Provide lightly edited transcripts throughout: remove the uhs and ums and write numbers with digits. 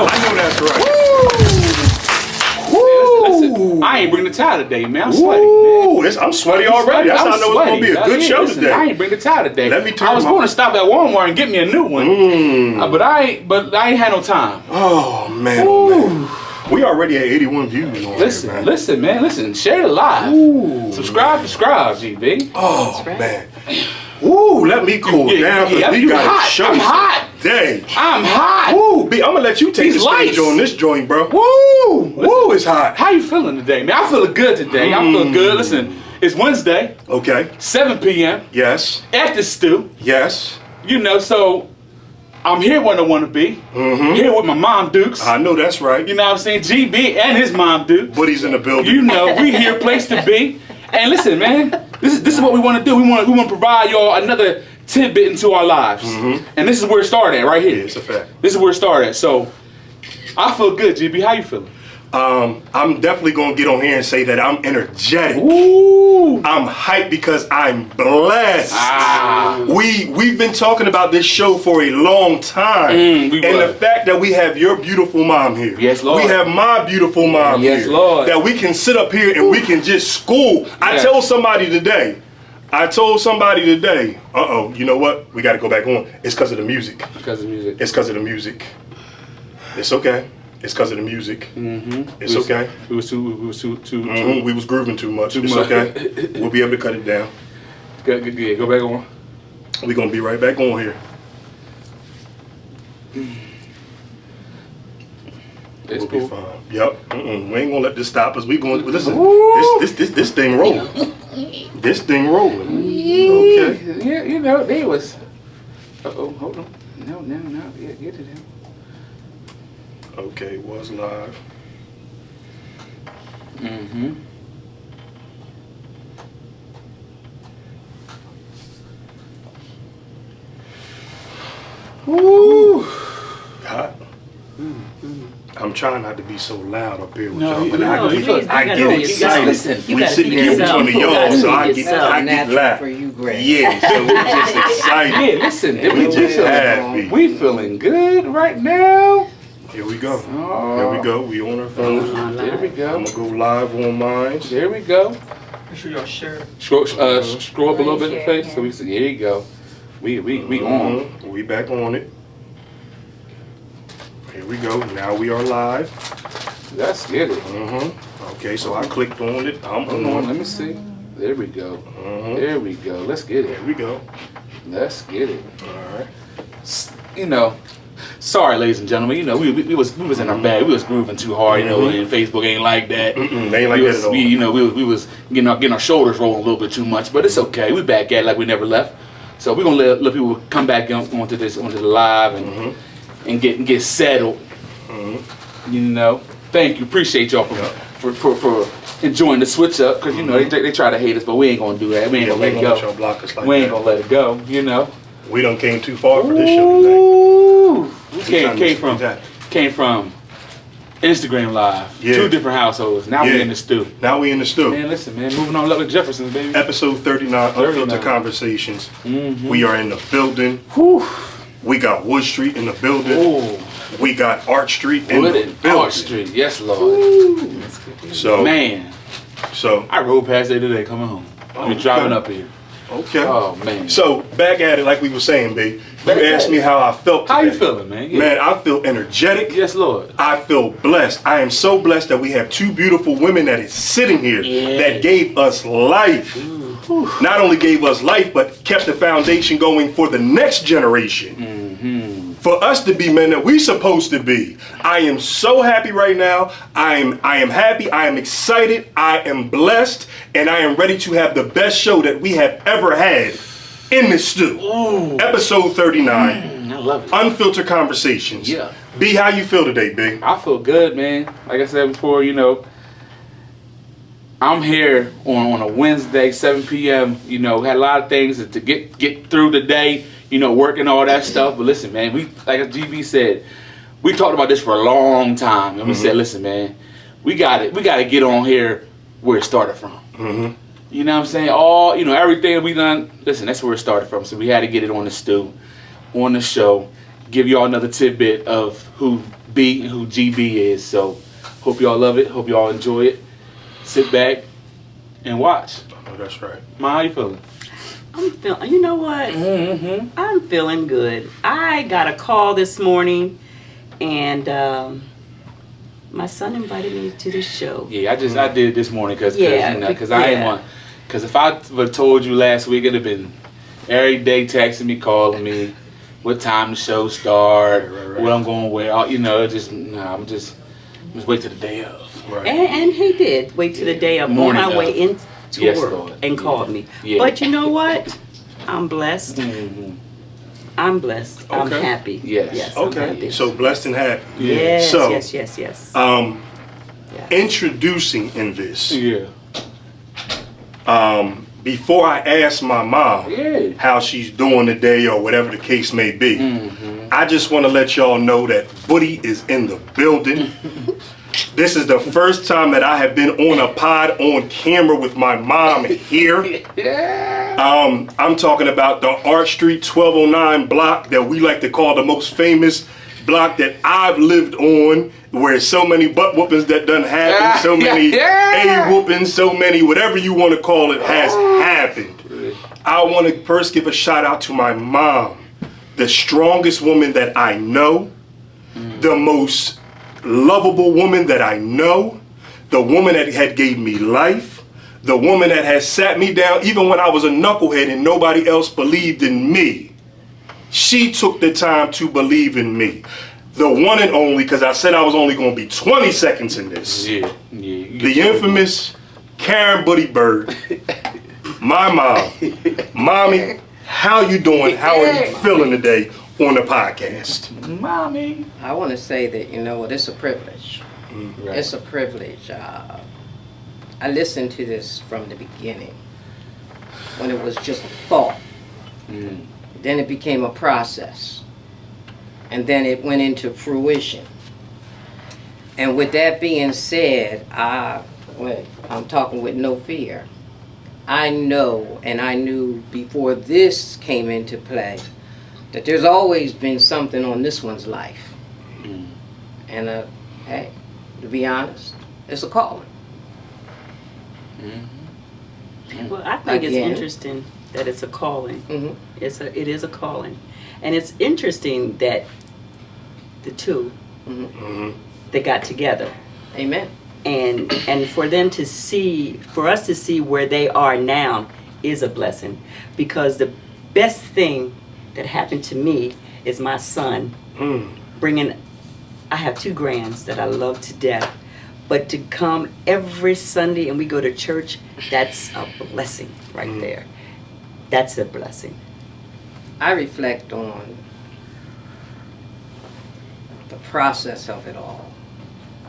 I know that's right. Listen, I ain't bring the tie today, man. I'm sweaty, man. I'm sweaty already. That's how I know it's going to be a good show today. I ain't bring the tie today. Let me turn I was going to stop at Walmart and get me a new one. But I ain't had no time. Oh, man. Oh, man. We already at 81 views on listen, here, man. Listen. Share the live. Subscribe, GB. Oh, man. Ooh, let me cool down because we got a show today. I'm hot. Ooh, B, I'm gonna let you take the stage on this joint, bro. Woo, it's hot. How you feeling today, man? I'm feeling good today. I'm feeling good. Listen, it's Wednesday. Okay. 7 p.m. Yes. At the stew. Yes. You know, so I'm here when I want to be. Here with my mom Dukes. I know that's right. You know what I'm saying? GB and his mom Dukes. Buddy's in the building. You know, we here, place to be. And listen, man, this is what we want to do. We want to provide y'all another tidbit into our lives. And this is where it started at, right here. Yeah, it's a fact. This is where it started at. So I feel good, GB. How you feeling? I'm definitely gonna get on here and say that I'm energetic. Ooh. I'm hyped because I'm blessed. We've been talking about this show for a long time. And the fact that we have your beautiful mom here. Yes, Lord. We have my beautiful mom here. Yes, Lord. That we can sit up here and we can just school. I told somebody today, you know what? We gotta go back on. It's because of the music. Because of music. It's because of the music. It's okay. It's because of the music. It's okay. We was too. We was grooving too much. It's okay. We'll be able to cut it down. Good. Go back on. We're gonna be right back on here. It's We'll be fine. Yep. We ain't gonna let this stop us. We gonna listen. This thing rolling. This thing rolling. Okay. Yeah, you know they was. Hold on. No. Get it down. Okay, was live. Woo! Hot. I'm trying not to be so loud up here with No, y'all, but you I get excited. Listen, We sitting here with one of y'all, so I get loud. For you, Greg. Yeah, so we're just excited. Yeah, listen, We just happy. we feeling good right now. Here we go. Here we go. We on our phone. There we go. I'm gonna go live on mine. There we go. Make sure y'all share. Scroll up a little bit in the face so we see. There you go. We on. We back on it. Here we go. Now we are live. Let's get it. Okay, so I clicked on it. I'm Hold on, on. let me see. There we go. There we go. Let's get it. There we go. Let's get it. All right. You know, sorry, ladies and gentlemen. You know, we was in our bag. We was grooving too hard. You know, and Facebook ain't like that. They ain't like that at all. We was getting our shoulders rolling a little bit too much, but it's okay. We back at it like we never left. So we're gonna let people come back onto the live and get settled. You know, thank you, appreciate y'all for enjoying the switch up, because you know they try to hate us, but we ain't gonna do that. We ain't gonna let it go. Block us like We ain't that. gonna let it go. You know. We done came too far for this show today. Ooh. We came from Instagram Live. Yeah. 2 different households. Now we in the stew. Now we in the stew. Man, listen, man, moving on up with Jefferson's, baby. Episode 39, 39. Unfiltered Conversations. We are in the building. Whew. We got Wood Street in the building. Ooh. We got Arch Street in Wood the and building. Arch Street. Yes, Lord. So, Man, I rode past there today coming home. I mean, driving up here. Okay. Oh, man. So, back at it like we were saying, babe. You asked me how I felt today. How you feeling, man? Yeah. Man, I feel energetic. Yes, Lord. I feel blessed. I am so blessed that we have 2 beautiful women that is sitting here that gave us life. Not only gave us life, but kept the foundation going for the next generation. For us to be men that we supposed to be. I am so happy right now. I am happy. I am excited. I am blessed. And I am ready to have the best show that we have ever had in this stew. Episode 39. I love it. Unfiltered Conversations. Yeah. B, how you feel today, B? I feel good, man. Like I said before, you know, I'm here on a Wednesday, 7 p.m. You know, had a lot of things to get through the day, you know, working all that stuff. But listen, man, we, like GB said, we talked about this for a long time. And we said, listen, man, we got to get on here where it started from. You know what I'm saying? All, you know, everything we done, listen, that's where it started from. So we had to get it on the stew, on the show, give y'all another tidbit of who B and who GB is. So hope y'all love it. Hope y'all enjoy it. Sit back and watch. Oh, that's right. Ma, how you feeling? I'm feeling. You know what? I'm feeling good. I got a call this morning, and my son invited me to the show. Yeah, I did it this morning because I yeah. ain't want. Because if I would have told you last week, it'd have been every day texting me, calling me, what time the show start, Right. what I'm going to wear. I'm just wait till the day of. Right. And he did wait till the day of Morning on my of. way into Yes, work Lord. and called me. Yeah. But you know what? I'm blessed. Mm-hmm. I'm blessed. I'm Okay. happy. Yes. I'm Okay, happy. so blessed and happy. Yes, So, yes. Yes. Introducing in this, Yeah. before I ask my mom Yeah. how she's doing today or whatever the case may be, I just want to let y'all know that Buddy is in the building. This is the first time that I have been on a pod on camera with my mom here. Yeah. I'm talking about the Arch Street 1209 block that we like to call the most famous block that I've lived on, where so many butt whoopings that done happened, so many A whoopings, so many whatever you want to call it has happened. I want to first give a shout out to my mom, the strongest woman that I know, the most lovable woman that I know, the woman that had gave me life, the woman that has sat me down even when I was a knucklehead and nobody else believed in me. She took the time to believe in me. The one and only, because I said I was only going to be 20 seconds in this. Yeah. The infamous Karen Buddy Bird, my mom. Mommy, how you doing? How are you feeling today on the podcast? Mommy. I want to say that, you know what, it's a privilege. Right. It's a privilege. I listened to this from the beginning, when it was just a thought. Then it became a process. And then it went into fruition. And with that being said, I'm talking with no fear. I know, and I knew before this came into play, that there's always been something on this one's life. And hey, to be honest, it's a calling. Well, I think it's Again. interesting that it's a calling. Mhm. It is a calling, and it's interesting that the two they got together, Amen. and for them to see, for us to see where they are now, is a blessing, because the best thing that happened to me is my son bringing. I have 2 grands that I love to death, but to come every Sunday and we go to church, that's a blessing right there. That's a blessing. I reflect on the process of it all.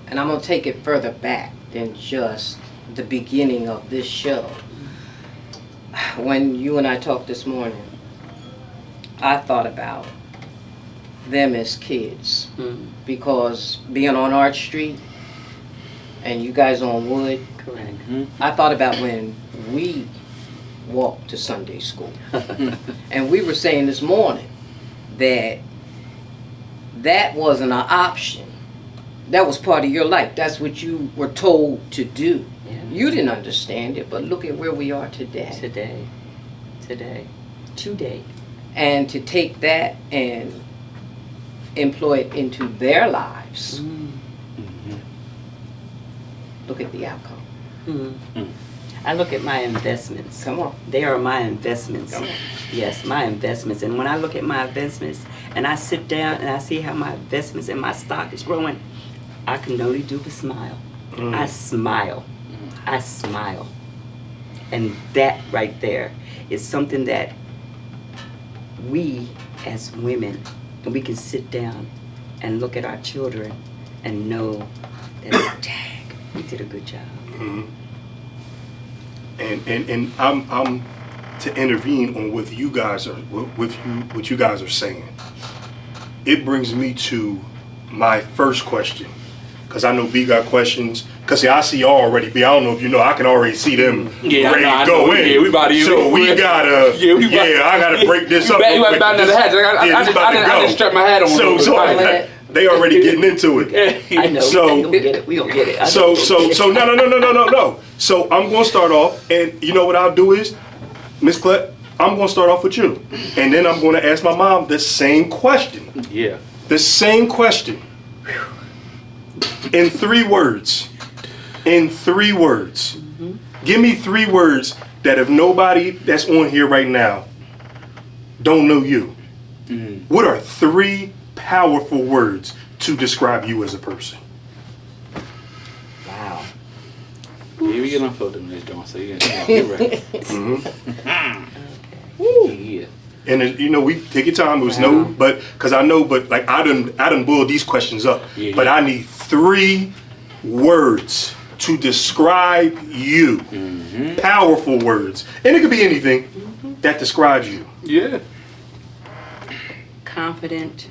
And I'm going to take it further back than just the beginning of this show. When you and I talked this morning, I thought about them as kids. Because being on Arch Street and you guys on Wood, Correct. I thought about when we walked to Sunday school. And we were saying this morning that that wasn't an option. That was part of your life. That's what you were told to do. Yeah. You didn't understand it, but look at where we are today. Today. And to take that and employ it into their lives, look at the outcome. I look at my investments. Come on. They are my investments. Come on. Yes, my investments. And when I look at my investments and I sit down and I see how my investments and my stock is growing, I can only do but smile. I smile. I smile. And that right there is something that we as women, we can sit down and look at our children and know that, dang, we did a good job. And I'm to intervene on what you guys are saying. It brings me to my first question, because I know B got questions. Because I see y'all already. B, I don't know if you know, I can already see them ready to go in. Yeah, we about to. So we gotta. I gotta break this up. You about to the hatch. I didn't strap my hat on. So They already getting into it. I know. So- we gonna get it. We gonna get it. I know So we gonna get it. no. So I'm gonna start off, and you know what I'll do is, Miss Clett, I'm gonna start off with you, and then I'm gonna ask my mom the same question. Yeah. The same question. In 3 words. In 3 words. Give me 3 words that if nobody that's on here right now don't know you. What are 3 powerful words to describe you as a person? Wow. Yeah, we get unfiltered in this joint, so you're right. Yeah. And you know, we take your time. It was no, but because I know, but like I done boiled these questions up. Yeah, but yeah. I need 3 words to describe you. Powerful words, and it could be anything that describes you. Yeah. Confident,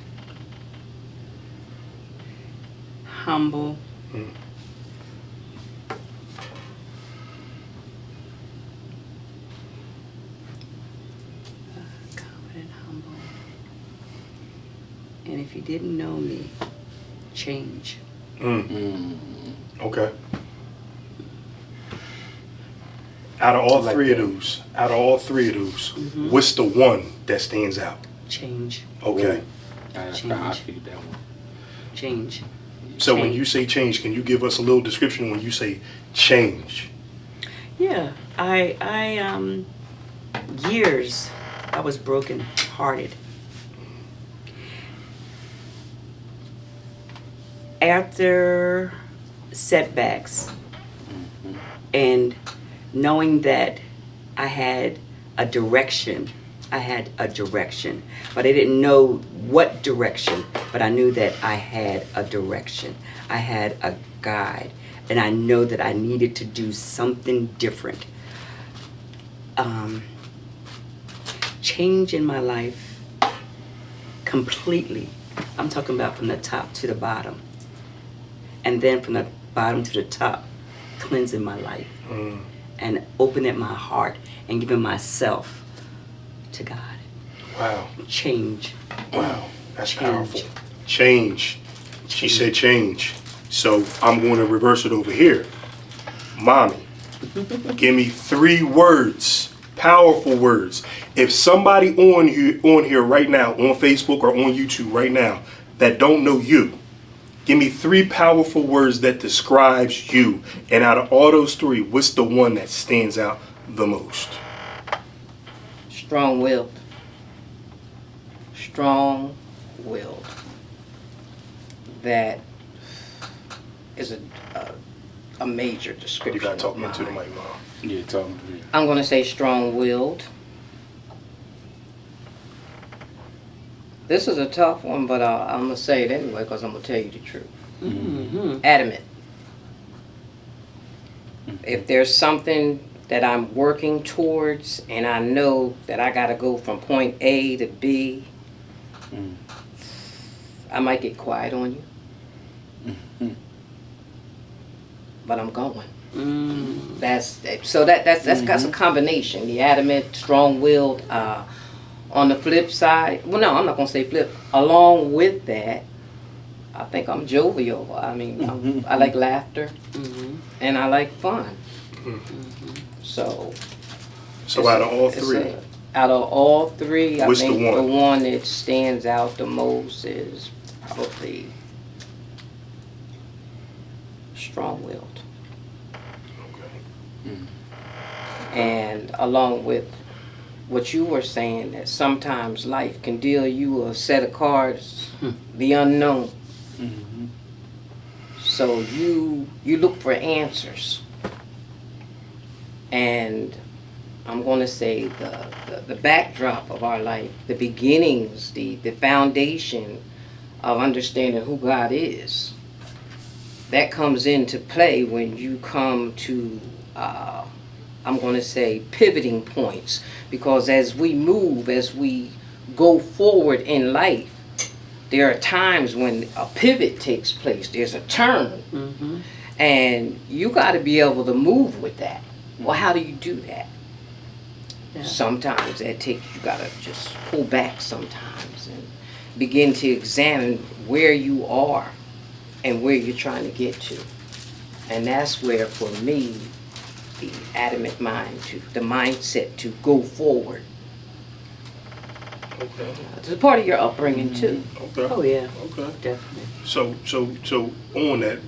humble, confident, humble, and if you didn't know me, change. Okay. Out of all like 3 of that. those, what's the one that stands out? Change. Okay. I Change. figured that one. Change. So when Change. you say change, can you give us a little description when you say change? Yeah, I years I was broken hearted. After setbacks and knowing that I had a direction, but I didn't know what direction, but I knew that I had a direction. I had a guide, and I know that I needed to do something different. Change in my life completely. I'm talking about from the top to the bottom. And then from the bottom to the top, cleansing my life and opening my heart and giving myself to God. Wow. Change. Wow. That's Change. powerful. Change. She said change. So I'm going to reverse it over here. Mommy, give me 3 words, powerful words. If somebody on here right now, on Facebook or on YouTube right now, that don't know you, give me 3 powerful words that describes you. And out of all those 3, what's the one that stands out the most? Strong-willed. Strong-willed. That is a major description. You got to talk of into the mine. mic, Mom. Yeah, talking to me. I'm going to say strong-willed. This is a tough one, but I'm going to say it anyway because I'm going to tell you the truth. Adamant. If there's something that I'm working towards and I know that I got to go from point A to B, I might get quiet on you. But I'm going. That's a combination. The adamant, strong-willed. On the flip side, well, no, I'm not gonna say flip. Along with that, I think I'm jovial. I mean, I like laughter and I like fun. So out of all it's 3, out of all 3, I What's the think one? the one that stands out the most is probably strong-willed. And along with what you were saying, that sometimes life can deal you a set of cards, the unknown. So you look for answers. And I'm going to say the backdrop of our life, the beginnings, the foundation of understanding who God is, that comes into play when you come to I'm going to say pivoting points, because as we move, as we go forward in life, there are times when a pivot takes place. There's a turn, and you got to be able to move with that. Well, how do you do that? Yeah. Sometimes that takes, you got to just pull back sometimes and begin to examine where you are and where you're trying to get to. And that's where, for me, the adamant mind, the mindset to go forward. Okay. It's a part of your upbringing too. Okay. Oh yeah, Okay. definitely. So on that,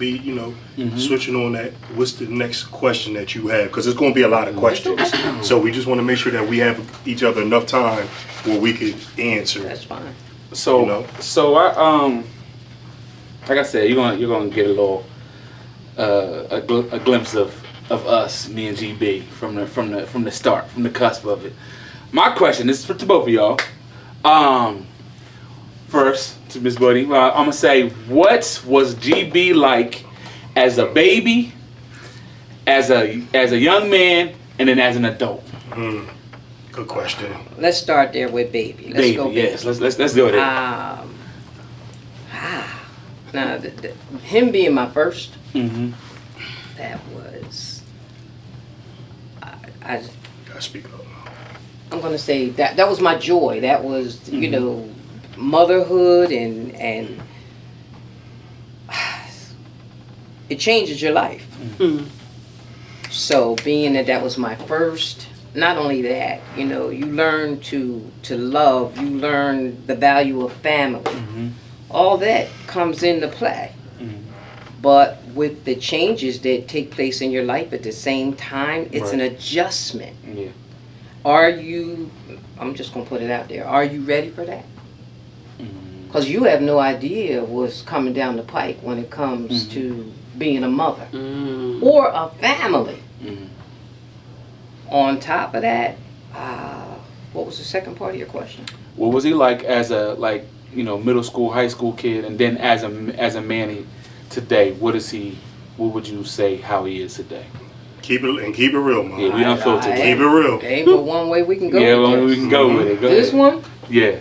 switching on that, what's the next question that you have? Because it's going to be a lot of questions. So we just want to make sure that we have each other enough time where we could answer. That's fine. So You know? so I like I said, you're gonna get a little a glimpse of us, me and GB, from the start, from the cusp of it. My question is to both of y'all. First to Miss Buddy, I'm gonna say, what was GB like as a baby, as a young man, and then as an adult? Good question. Let's start there with baby. Let's Baby, go baby. yes. Let's do it. Now, him being my first, Mm-hmm. that was, Gotta speak up. I'm gonna say that was my joy. That was, you know, motherhood and it changes your life. So being that was my first, not only that, you know, you learn to love, you learn the value of family. All that comes into play. But with the changes that take place in your life at the same time, it's an adjustment. Yeah. Are you, I'm just going to put it out there, are you ready for that? Because you have no idea what's coming down the pike when it comes to being a mother or a family. On top of that, what was the second part of your question? What was he like as a middle school, high school kid, and then as a Manny today? What would you say how he is today? Keep it real, man. Yeah, we unfiltered. Keep it real. There ain't but one way we can go Yeah, with well, we this. can go with it. Go This ahead. one, Yeah.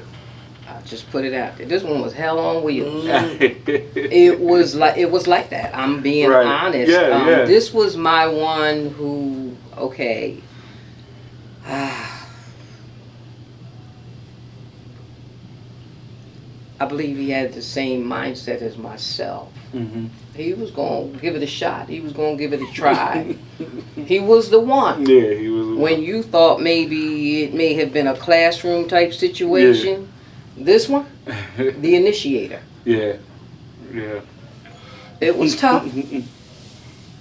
I'll just put it out there. This one was hell on wheels. It was like that. I'm being Right. honest. Yeah, yeah. This was my one who, okay. I believe he had the same mindset as myself. Mm-hmm. He was going to give it a shot. He was going to give it a try. He was the one. Yeah, he was. When you thought maybe it may have been a classroom type situation, this one, the initiator. Yeah. Yeah. It was tough.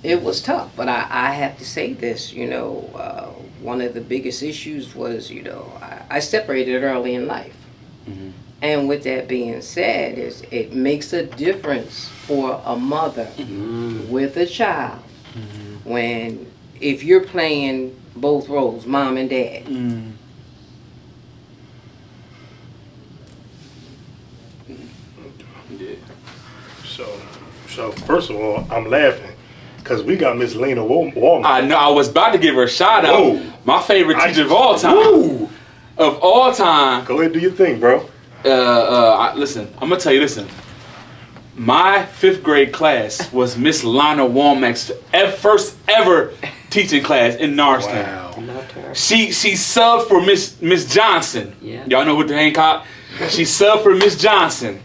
It was tough, but I have to say this, you know, one of the biggest issues was, you know, I separated early in life. Mm-hmm. And with that being said, it makes a difference for a mother with a child when, if you're playing both roles, mom and dad. Mm. Yeah. So first of all, I'm laughing because we got Miss Lena Walmart. I know. I was about to give her a shout out. Whoa. My favorite teacher of all time. Woo. Of all time. Go ahead, do your thing, bro. Listen, I'm gonna tell you. Listen, my 5th grade class was Miss Lana Womack's first ever teaching class in Norristown. Wow. Loved her. She subbed for Miss Johnson. Yeah. Y'all know what the Hancock? She subbed for Miss Johnson.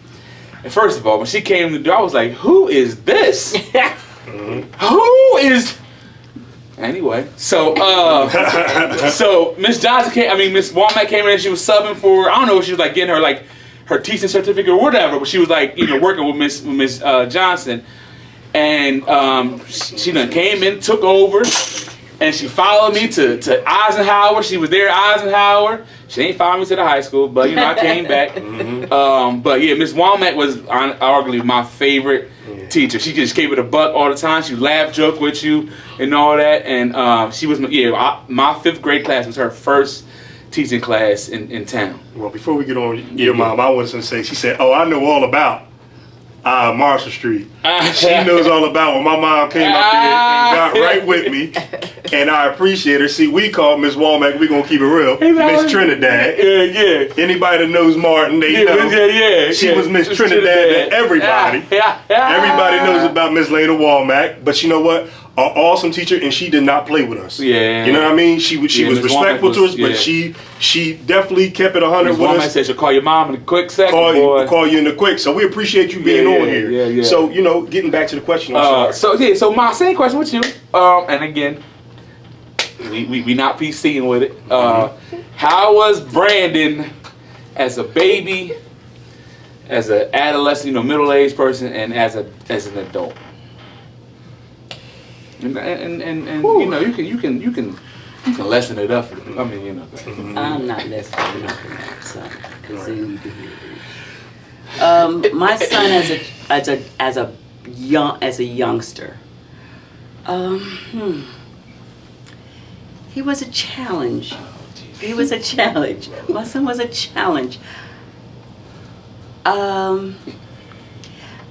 And first of all, when she came to the door, I was like, "Who is this? Who is?" Anyway, so so Miss Johnson came. I mean, Miss Womack came in and she was subbing for. I don't know if she was like getting her teaching certificate or whatever, but she was like working with Miss Johnson, and she done came in, took over. And she followed me to Eisenhower. She was there at Eisenhower. She ain't followed me to the high school, but I came back. But yeah, Miss Womack was arguably my favorite teacher. She just gave it a buck all the time. She laughed, joke with you, and all that. And she was my 5th grade class was her first teaching class in town. Well, before we get on your mom, I was going to say, she said, "Oh, I know all about Marshall Street." She knows all about when my mom came up there and got right with me, and I appreciate her. See, we call Miss Womack, we gonna keep it real, Miss Trinidad. Yeah. Anybody that knows Martin, they know. Yeah. She was Miss Trinidad to everybody. Yeah. Everybody knows about Miss Lena Womack, but you know what? an awesome teacher, and she did not play with us. Yeah. You know what I mean? She was Yeah, was Ms. Womack respectful to was- us, but yeah. she definitely kept it 100 Ms. with Womack us. said she'll call your mom in a quick second, boy. Call you in the quick. So we appreciate you being Yeah, on here. yeah, yeah. So getting back to the question. I'm sorry. So my same question with you. And again, we not PCing with it. How was Brandon as a baby, as an adolescent, middle-aged person, and as an adult? And you can lessen it up. I mean, I'm not listening to that, son, because they need to hear it. My son as a youngster, he was a challenge. He was a challenge. My son was a challenge. I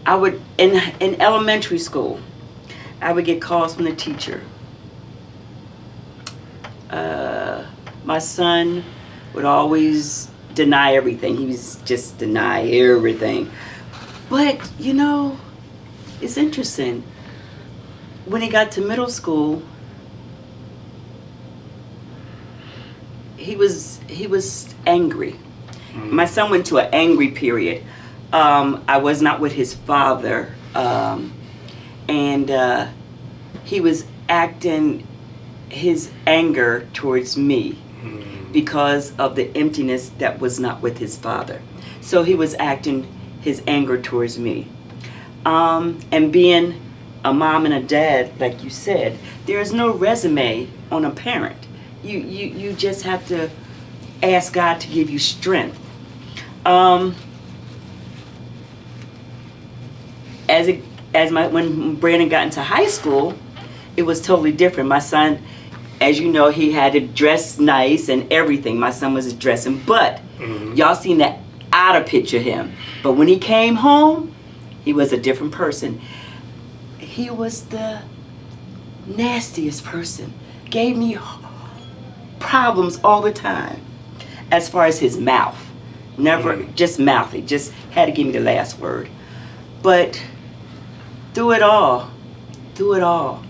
would in elementary school, I would get calls from the teacher. My son would always deny everything. He was just deny everything. But it's interesting. When he got to middle school, he was angry. My son went to an angry period. I was not with his father, and he was acting his anger towards me because of the emptiness that was not with his father. So he was acting his anger towards me. And being a mom and a dad, like you said, there is no resume on a parent. You just have to ask God to give you strength. When Brandon got into high school, it was totally different. My son, as you know, he had to dress nice and everything. My son was dressing, but y'all seen that outer picture of him. But when he came home, he was a different person. He was the nastiest person. Gave me problems all the time. As far as his mouth, never just mouthy. Just had to give me the last word. But through it all, through it all,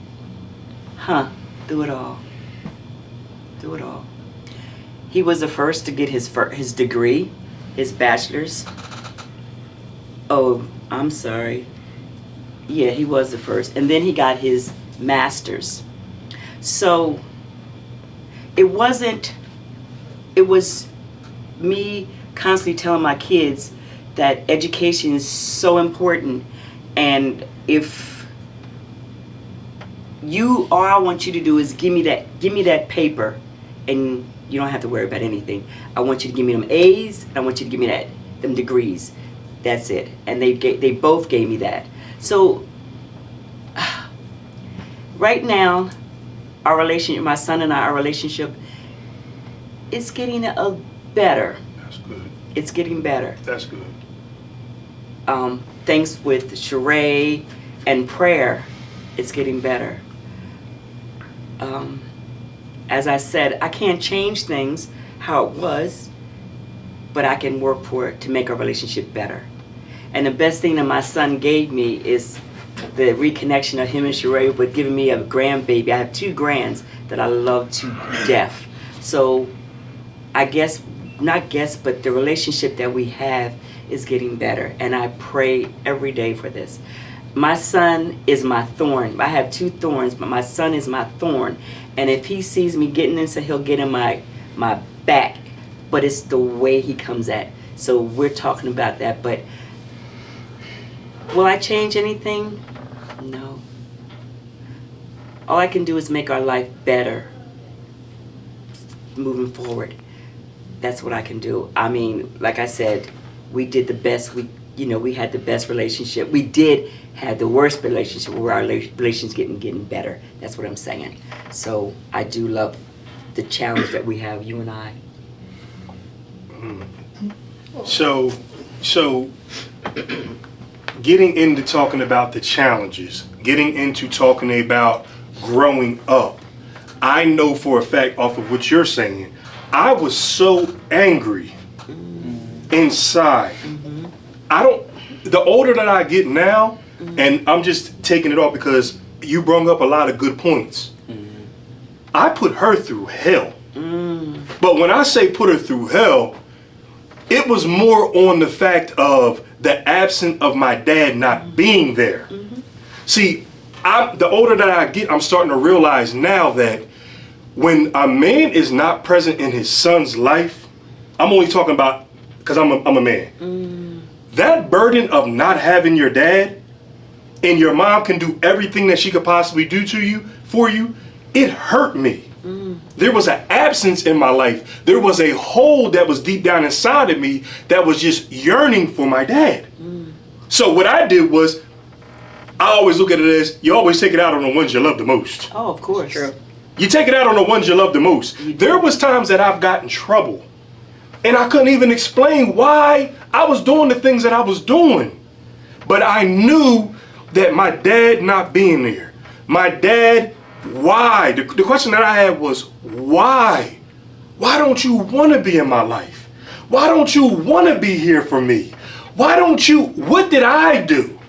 he was the first to get his degree, his bachelor's. Oh, I'm sorry. Yeah, he was the first. And then he got his master's. So it was me constantly telling my kids that education is so important, and if all I want you to do is give me that paper, and you don't have to worry about anything. I want you to give me them A's, and I want you to give me them degrees. That's it. And they both gave me that. So right now, our relationship, my son and I, our relationship, it's getting better. That's good. It's getting better. That's good. Thanks with Sheree and prayer, it's getting better. As I said, I can't change things how it was, but I can work for it to make our relationship better. And the best thing that my son gave me is the reconnection of him and Sheree with giving me a grandbaby. I have 2 grands that I love to death. So but the relationship that we have is getting better. And I pray every day for this. My son is my thorn. I have 2 thorns, but my son is my thorn. And if he sees me getting into, he'll get in my back. But it's the way he comes at. So we're talking about that. But will I change anything? No. All I can do is make our life better moving forward. That's what I can do. I mean, like I said, we did the best. We had the best relationship. We did have the worst relationship where our relation's getting better. That's what I'm saying. So I do love the challenge that we have, you and I. So getting into talking about the challenges, getting into talking about growing up, I know for a fact off of what you're saying, I was so angry inside. The older that I get now, and I'm just taking it off because you brought up a lot of good points. I put her through hell. But when I say put her through hell, it was more on the fact of the absence of my dad not being there. See, the older that I get, I'm starting to realize now that when a man is not present in his son's life, I'm only talking about because I'm a man. That burden of not having your dad, and your mom can do everything that she could possibly do to you, for you, it hurt me. There was an absence in my life. There was a hole that was deep down inside of me that was just yearning for my dad. So what I did was, I always look at it as, you always take it out on the ones you love the most. Oh, of course. True. You take it out on the ones you love the most. There was times that I've gotten in trouble, and I couldn't even explain why I was doing the things that I was doing. But I knew that my dad not being there, my dad, why? The question that I had was, why? Why don't you want to be in my life? Why don't you want to be here for me? Why don't you, what did I do?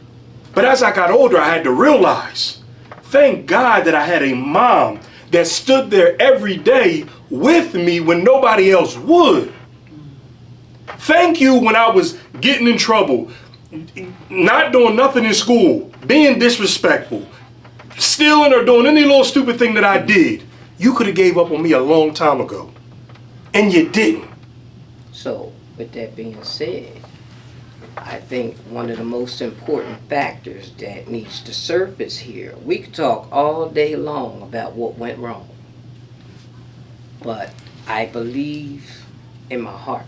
But as I got older, I had to realize, thank God that I had a mom that stood there every day with me when nobody else would. Thank you when I was getting in trouble, not doing nothing in school, being disrespectful, stealing or doing any little stupid thing that I did. You could have gave up on me a long time ago, and you didn't. So, with that being said, I think one of the most important factors that needs to surface here, we could talk all day long about what went wrong, but I believe in my heart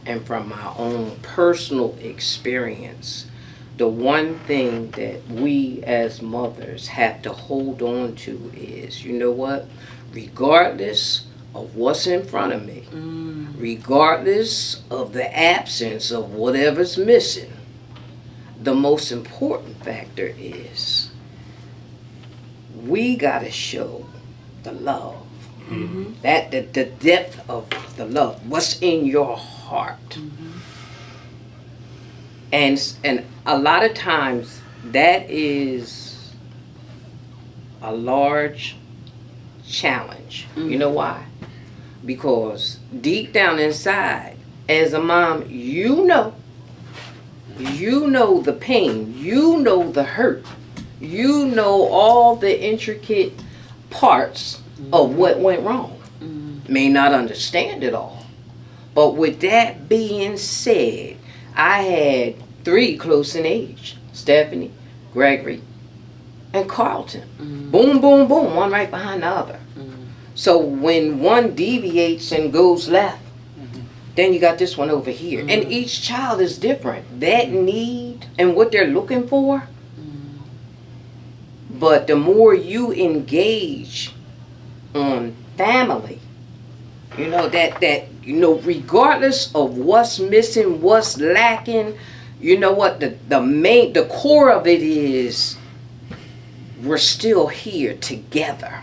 and from my own personal experience, the one thing that we as mothers have to hold on to is, you know what? Regardless of what's in front of me, regardless of the absence of whatever's missing, the most important factor is we gotta show the love. That the depth of the love, what's in your heart. And a lot of times that is a large challenge. You know why? Because deep down inside, as a mom, you know the pain, you know the hurt, you know all the intricate parts of what went wrong. May not understand it all. But with that being said, I had 3 close in age: Stephanie, Gregory, and Carlton. Boom, boom, boom, one right behind the other. So when one deviates and goes left, then you got this one over here. And each child is different. That need and what they're looking for. But the more you engage on family, you know, regardless of what's missing, what's lacking, you know what, the core of it is, we're still here together.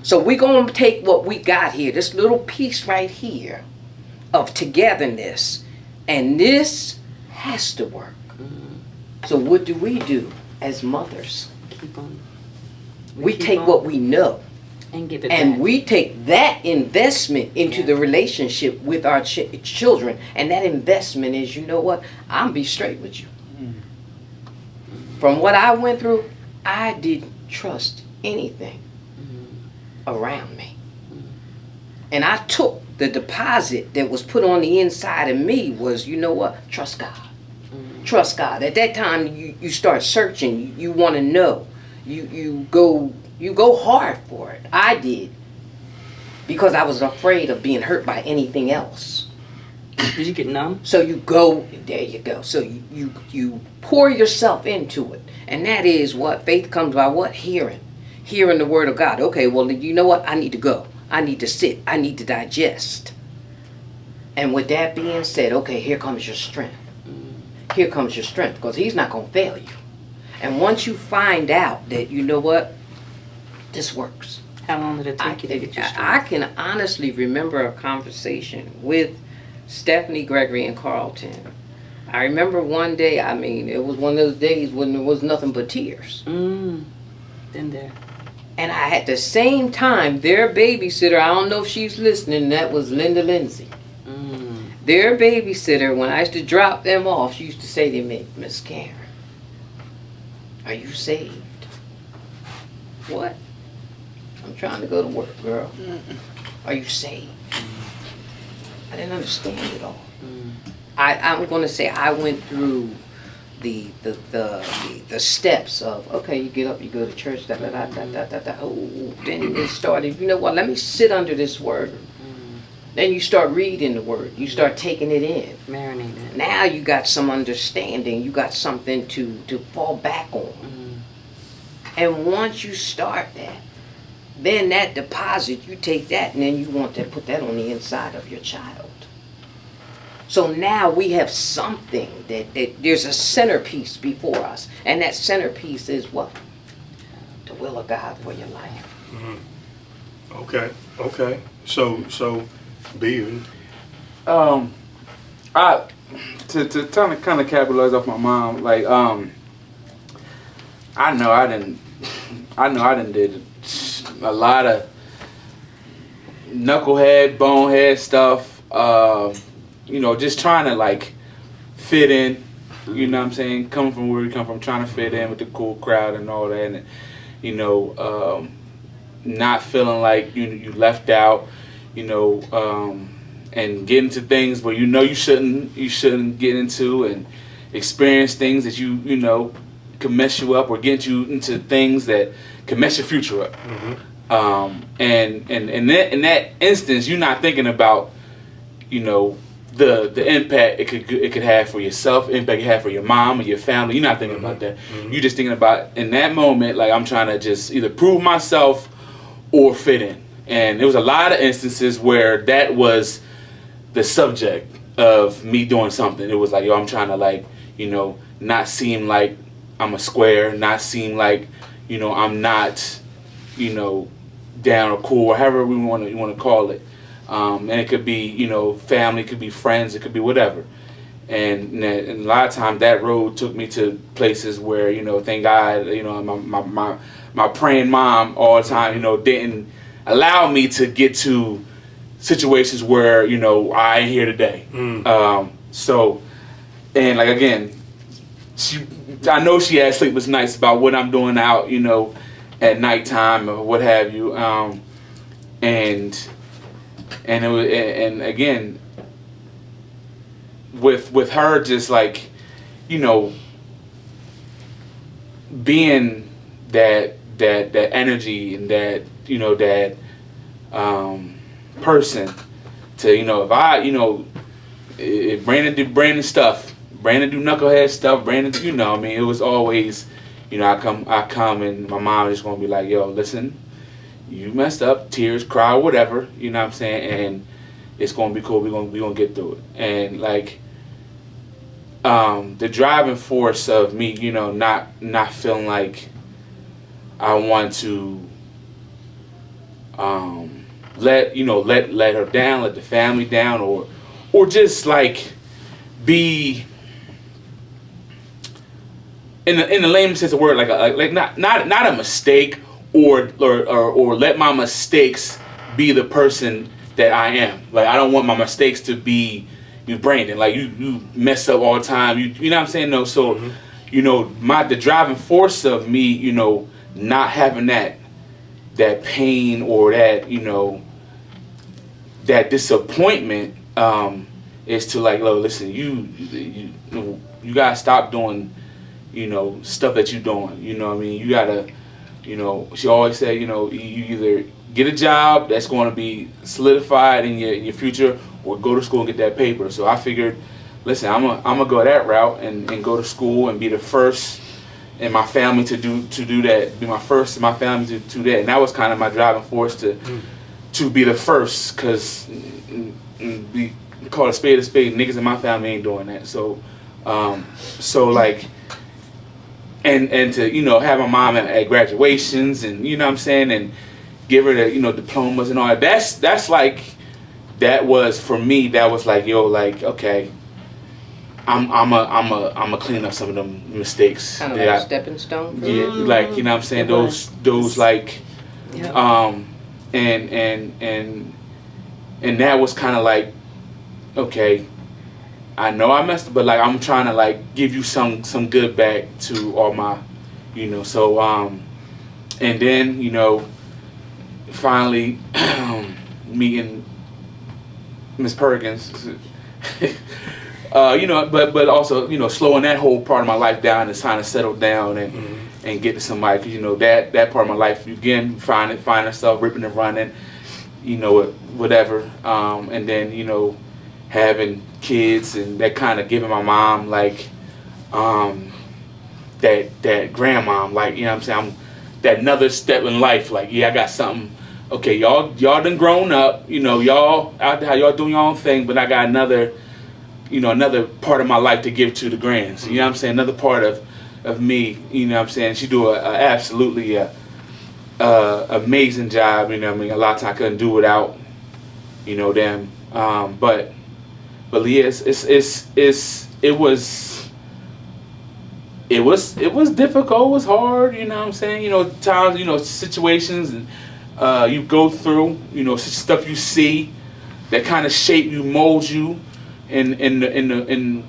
So we're going to take what we got here, this little piece right here of togetherness, and this has to work. So what do we do as mothers? We take what we know and give it and back. we take that investment into the relationship with our children. And that investment is, you know what, I'm be straight with you. From what I went through, I didn't trust anything around me. And I took the deposit that was put on the inside of me was, you know what, trust God. Trust God. At that time, you start searching. You want to know. You go hard for it. I did. Because I was afraid of being hurt by anything else. Did you get numb? So you go, there you go. So you pour yourself into it. And that is what faith comes by what? Hearing. Hearing the word of God. Okay, well, you know what? I need to go. I need to sit. I need to digest. And with that being said, okay, here comes your strength. Here comes your strength, because he's not going to fail you. And once you find out that, you know what, this works. How long did it take you to get your strength? I can honestly remember a conversation with Stephanie, Gregory, and Carlton. I remember one day, I mean, it was one of those days when there was nothing but tears. Been there. And I at the same time, their babysitter, I don't know if she's listening, that was Linda Lindsay. Their babysitter, when I used to drop them off, she used to say to me, Miss Karen, are you saved? What? I'm trying to go to work, girl. Are you saved? I didn't understand it all. I'm going to say I went through the steps of, okay, you get up, you go to church, da da da da da da da. Oh, then it started, you know what, let me sit under this word. Then you start reading the word. You start taking it in. Marinating. Now you got some understanding. You got something to fall back on. And once you start that, then that deposit, you take that and then you want to put that on the inside of your child. So now we have something that there's a centerpiece before us. And that centerpiece is what? The will of God for your life. Okay. So, B. I to kind of capitalize off my mom, like I know I didn't did a lot of knucklehead, bonehead stuff. You know, just trying to like fit in. You know what I'm saying? Coming from where we come from, trying to fit in with the cool crowd and all that, and you know, not feeling like you left out. You know, and get into things where you know you shouldn't get into, and experience things that you know can mess you up, or get you into things that can mess your future up. And in that instance, you're not thinking about, you know, the impact it could have for yourself, impact it have for your mom or your family. You're not thinking about that. You're just thinking about in that moment, like, I'm trying to just either prove myself or fit in. And there was a lot of instances where that was the subject of me doing something. It was like, yo, I'm trying to, like, you know, not seem like I'm a square, not seem like, you know, I'm not, you know, down or cool, or however you want to call it. And it could be, you know, family, it could be friends, it could be whatever. And a lot of times that road took me to places where, you know, thank God, you know, my praying mom all the time, you know, didn't allow me to get to situations where, you know, I ain't here today. So, and like, again, I know she had sleepless nights about what I'm doing out, you know, at nighttime or what have you. And it was, and again, with her just like, you know, being that energy and that, you know, that person to, you know, if I, you know, if Brandon do Brandon stuff, Brandon do knucklehead stuff, Brandon, you know, I mean, it was always, you know, I come and my mom is gonna be like, yo, listen, you messed up, tears, cry, whatever, you know what I'm saying, and it's gonna be cool. We gonna get through it. And like, the driving force of me, you know, not feeling like I want to let her down, let the family down, or just like be in the layman's sense of the word, like not a mistake, or let my mistakes be the person that I am. Like, I don't want my mistakes to be you, Brandon. Like, you mess up all the time. You know what I'm saying? No, so you know, the driving force of me, you know, not having that pain or that, you know, that disappointment, is to like, look, listen, you gotta stop doing, you know, stuff that you're doing. You know what I mean? You gotta, you know, she always said, you know, you either get a job that's going to be solidified in your future, or go to school and get that paper. So I figured, listen, I'm gonna go that route and go to school and be the first in my family to do that. Be my first in my family to do that. And that was kind of my driving force to be the first, because we call a spade. Niggas in my family ain't doing that. So like, and to, you know, have my mom at graduations, and, you know what I'm saying, and give her the, you know, diplomas and all that. That's like, that was for me. That was like, yo, like, okay, I'm a clean up some of them mistakes. Kind of that like a I- stepping stone. For Yeah, you. like you know what I'm saying. It was. Those like, Yeah. and that was kind of like, okay, I know I messed up, but like I'm trying to like give you some good back to all my, you know. So and then finally meeting Miss Perkins. But also slowing that whole part of my life down and trying to settle down and get to somebody, because that part of my life again find myself ripping and running, whatever, and then having kids and that kind of giving my mom like that grandmom, like what I'm saying, I'm that another step in life, like I got something. Okay, y'all done grown up, y'all out there, y'all doing your own thing, but I got another part of my life to give to the grands. You know what I'm saying? Another part of me, you know what I'm saying? She do a absolutely amazing job, you know what I mean? A lot of times I couldn't do without, them. But yeah, it was difficult, it was hard, you know what I'm saying? Times, situations and you go through, stuff you see that kind of shape you, mold you in the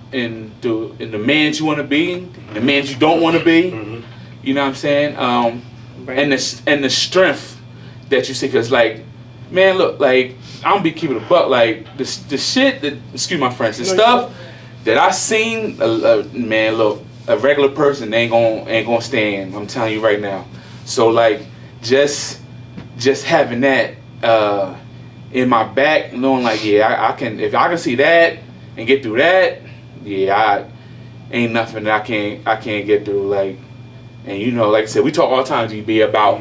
man you want to be, the man you don't want to be. Mm-hmm. You know what I'm saying? And the strength that you see, because like, man, look, like I'm gonna be keeping a buck, like the shit that, excuse my French, the stuff that I seen, man, look, a regular person ain't gonna stand. I'm telling you right now. So like, just having that in my back, knowing like, yeah, I can, if I can see that and get through that, yeah, ain't nothing that I can't get through. Like, and like I said, we talk all the time, GB, about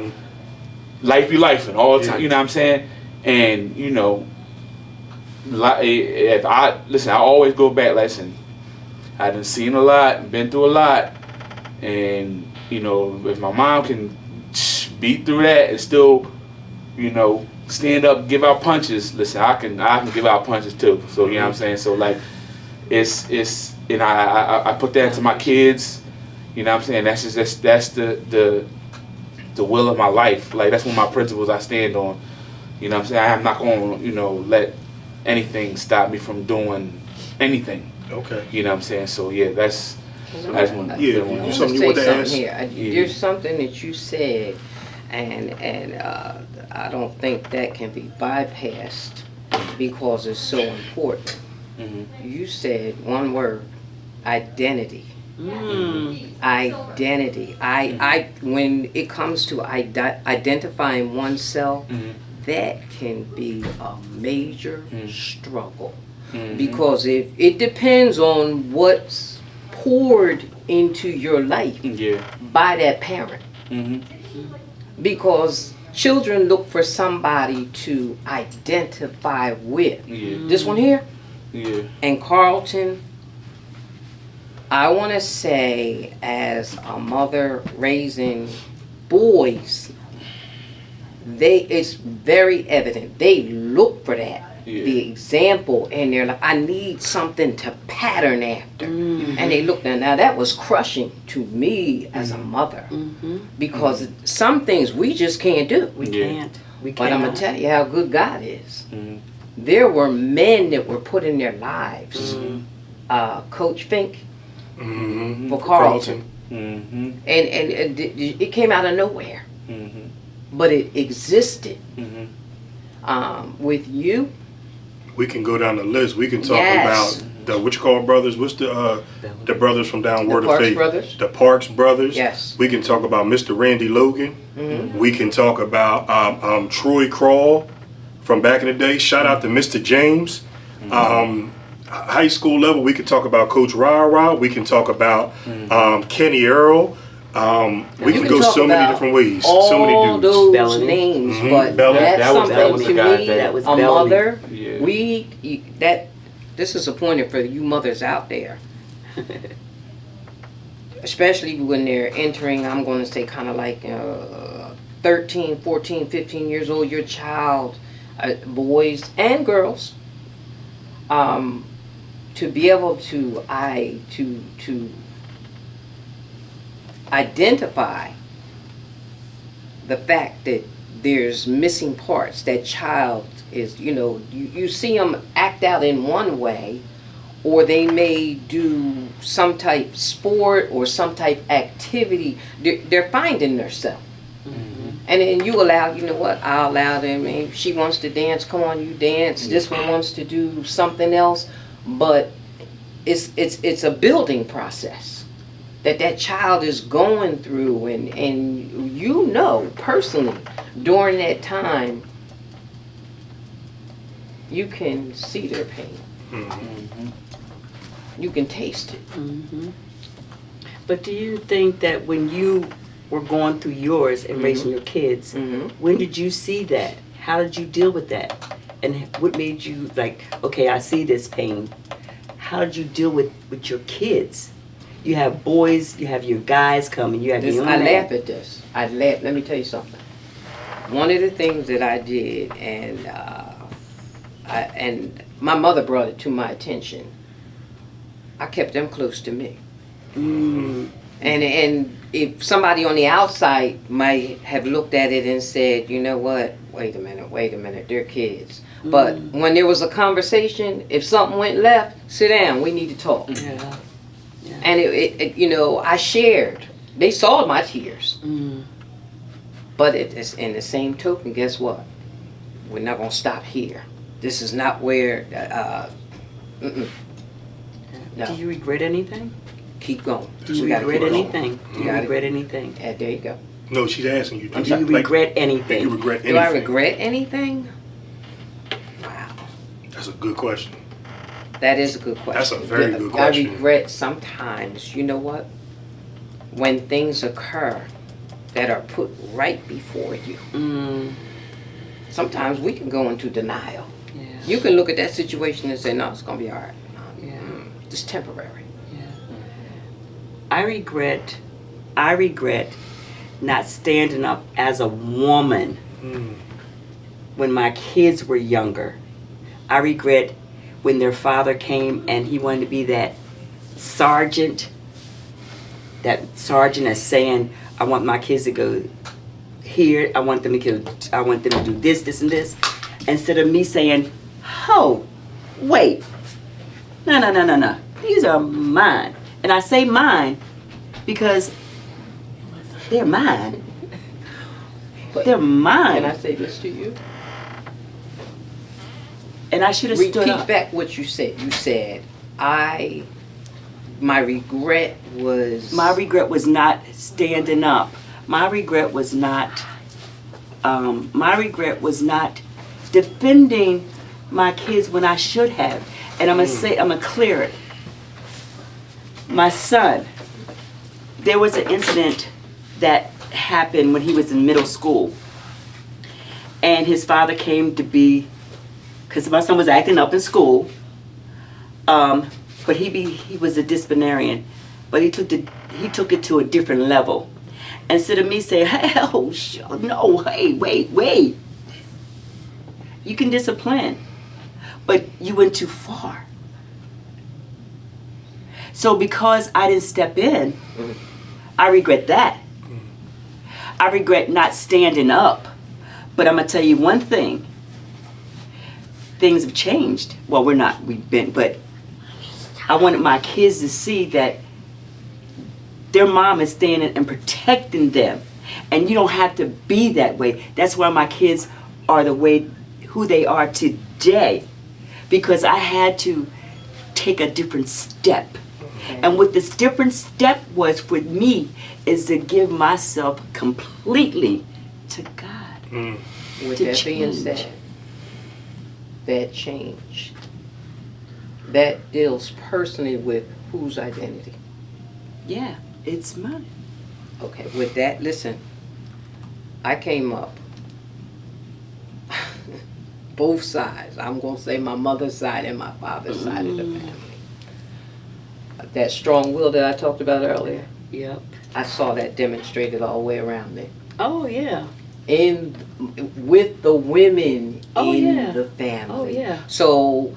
life be life and all the time. You know what I'm saying? And if I always go back. Listen, I done seen a lot, been through a lot, and if my mom can beat through that and still, stand up, give out punches. Listen, I can give out punches too. So you know what I'm saying. So like, it's I put that into my kids. You know what I'm saying. That's the will of my life. Like that's one of my principles I stand on. You know what I'm saying. I'm not gonna let anything stop me from doing anything. Okay. You know what I'm saying. So yeah, that's one. Yeah, I want to something you say want to something ask? here. There's something that you said, and I don't think that can be bypassed because it's so important. Mm-hmm. You said one word, identity. Identity. I when it comes to identifying oneself, that can be a major struggle. Because it depends on what's poured into your life by that parent. Because children look for somebody to identify with. This one here, and Carlton, I want to say, as a mother raising boys, it's very evident. They look for that. The example, and they're like, I need something to pattern after. And they look now that was crushing to me as a mother, because some things we just can't do. We can't. But I'm gonna tell you how good God is. There were men that were put in their lives. Coach Fink for Carlton, and it came out of nowhere, but it existed. With you, We can go down the list. We can talk Yes. about the what you call brothers. What's the brothers from down The Word of Parks Faith? brothers? The Parks brothers. Yes. We can talk about Mr. Randy Logan. We can talk about Troy Crawl from back in the day. Shout out to Mr. James. High school level, we can talk about Coach Rara. We can talk about Kenny Earl. We you can go talk so many about different ways. all So many dudes. those Bellamy. names, Mhm. but Bellamy. that's That was something the to guy me. that was A Bellamy. mother, Yeah. this is a pointer for you mothers out there, especially when they're entering. I'm going to say kind of like 13, 14, 15 years old. Your child, boys and girls. to be able to identify the fact that there's missing parts. That child is, you see them act out in one way, or they may do some type sport or some type activity. They're finding themselves. And then you allow, I'll allow them. If she wants to dance, come on, you dance. This one wants to do something else. But it's a building process that child is going through. And personally, during that time, you can see their pain. You can taste it. But do you think that when you were going through yours and raising your kids, when did you see that? How did you deal with that? And what made you like, okay, I see this pain. How did you deal with your kids? You have boys, you have your guys coming, you have your I laugh at this. Let me tell you something. One of the things that I did, and my mother brought it to my attention, I kept them close to me. And if somebody on the outside might have looked at it and said, you know what, wait a minute, they're kids. But when there was a conversation, if something went left, sit down, we need to talk. Yeah. And I shared. They saw my tears. But it's in the same token, guess what? We're not going to stop here. This is not where, no. Do you regret anything? Keep going. Do you regret anything? Do you regret anything? There you go. No, she's asking you. Do you regret anything? Do you regret anything? Do I regret anything? Wow. That's a good question. That is a good question. That's a very good question. I regret sometimes, you know what? When things occur that are put right before you. Sometimes we can go into denial. Yeah. You can look at that situation and say, no, it's going to be all right. Yeah. It's temporary. Yeah. I regret not standing up as a woman when my kids were younger. I regret when their father came and he wanted to be that sergeant that's saying, I want my kids to go here, I want them to do this, this, and this, instead of me saying, oh, wait, no, these are mine. And I say mine because they're mine. But They're mine. can I say this to you? And I should have stood Repeat up. back what you said. You said, my regret was... My regret was not standing up. My regret was not defending my kids when I should have. And I'm gonna clear it. My son, there was an incident that happened when he was in middle school. And his father came to be, because my son was acting up in school. But he was a disciplinarian, but he took it to a different level. Instead of me saying, "Hell, no, hey, wait, you can discipline, but you went too far." So because I didn't step in, I regret that. I regret not standing up. But I'm gonna tell you one thing. Things have changed. Well, but I wanted my kids to see that their mom is standing and protecting them. And you don't have to be that way. That's why my kids are who they are today. Because I had to take a different step. Okay. And what this different step was for me is to give myself completely to God. With that being said, that change, that deals personally with whose identity? Yeah, it's mine. Okay, with that, listen, I came up, both sides. I'm going to say my mother's side and my father's side of the family. That strong will that I talked about earlier, Yep. I saw that demonstrated all the way around me. Oh, yeah. With the women Oh, in yeah. the family. Oh, yeah. So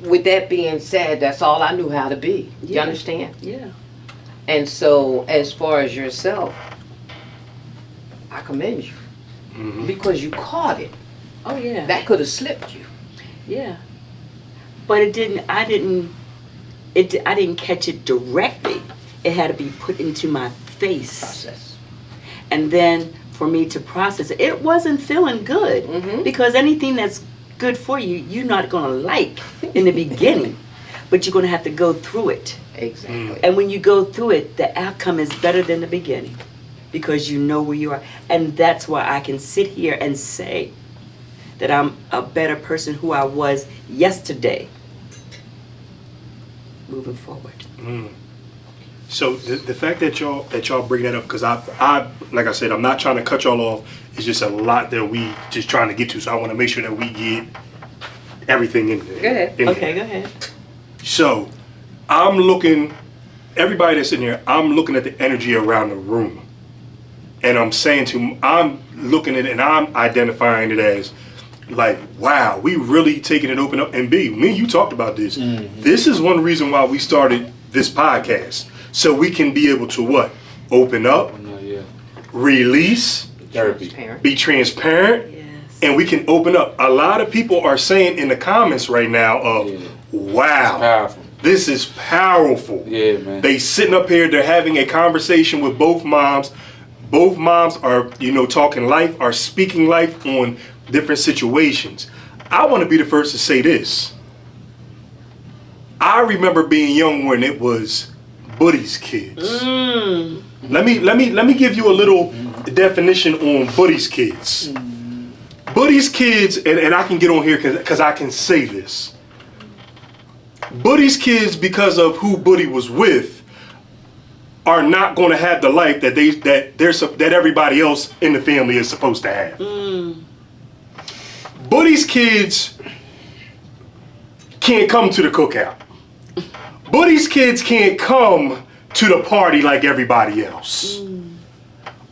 with that being said, that's all I knew how to be. You Yeah. understand? Yeah. And so, as far as yourself, I commend you because you caught it. Oh yeah. That could have slipped you. Yeah. But it didn't. I didn't catch it directly. It had to be put into my face, Process. and then for me to process it. It wasn't feeling good Mhm. because anything that's good for you, you're not gonna like in the beginning, but you're gonna have to go through it. Exactly. And when you go through it, the outcome is better than the beginning because you know where you are. And that's why I can sit here and say that I'm a better person who I was yesterday moving forward. So the fact that y'all bring that up, because I like I said, I'm not trying to cut y'all off. It's just a lot that we just trying to get to. So I want to make sure that we get everything in there. Go ahead. in Okay, there. go ahead. So I'm looking, everybody that's in here, I'm looking at the energy around the room. And I'm looking at it and I'm identifying it as like, wow, we really taking it open up. And B, me and you talked about this. This is one reason why we started this podcast. So we can be able to what? Open up, No, yeah. release, Therapy. Transparent. be transparent, Yes. and we can open up. A lot of people are saying in the comments right now of, Yeah. wow, Powerful. this is powerful. Yeah, man. They sitting up here, they're having a conversation with both moms. Both moms are, talking life, are speaking life on different situations. I want to be the first to say this. I remember being young when it was Buddy's kids. Let me give you a little definition on Buddy's kids. Buddy's kids, and I can get on here because I can say this. Buddy's kids, because of who Buddy was with, are not going to have the life that everybody else in the family is supposed to have. Buddy's kids can't come to the cookout. Buddy's kids can't come to the party like everybody else.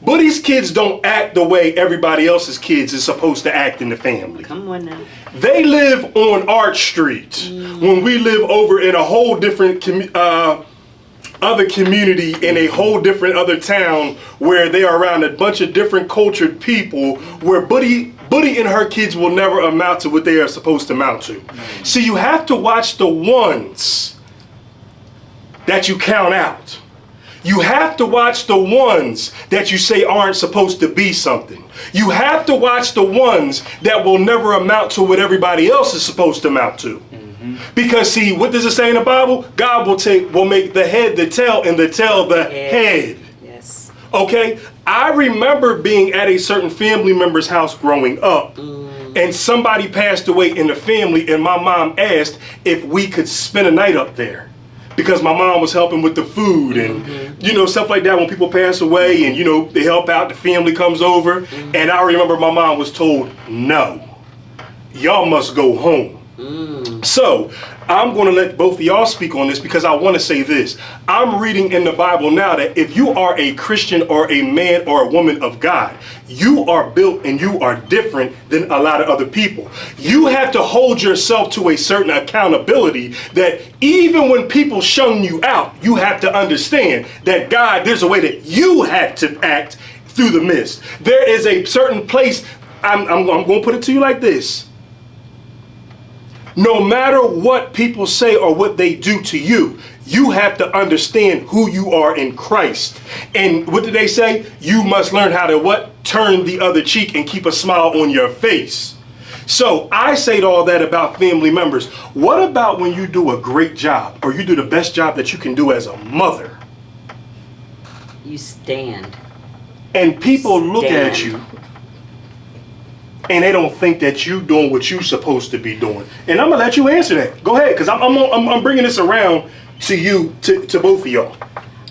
Buddy's kids don't act the way everybody else's kids is supposed to act in the family. Come on now. They live on Arch Street when we live over in a whole different other community in a whole different other town where they are around a bunch of different cultured people where Buddy and her kids will never amount to what they are supposed to amount to. So you have to watch the ones that you count out. You have to watch the ones that you say aren't supposed to be something. You have to watch the ones that will never amount to what everybody else is supposed to amount to. Because see, what does it say in the Bible? God will make the head the tail and the tail the head. Yes. Okay? I remember being at a certain family member's house growing up, and somebody passed away in the family, and my mom asked if we could spend a night up there. Because my mom was helping with the food and, stuff like that when people pass away and, they help out, the family comes over. And I remember my mom was told, no, y'all must go home. So I'm going to let both of y'all speak on this because I want to say this. I'm reading in the Bible now that if you are a Christian or a man or a woman of God, you are built and you are different than a lot of other people. You have to hold yourself to a certain accountability that even when people shun you out, you have to understand that God, there's a way that you have to act through the mist. There is a certain place. I'm going to put it to you like this. No matter what people say or what they do to you, you have to understand who you are in Christ. And what did they say? You must learn how to what? Turn the other cheek and keep a smile on your face. So I say all that about family members. What about when you do a great job or you do the best job that you can do as a mother? You stand. And people look at Stand. you and they don't think that you doing what you supposed to be doing. And I'm gonna let you answer that. Go ahead, because I'm bringing this around to you, to both of y'all.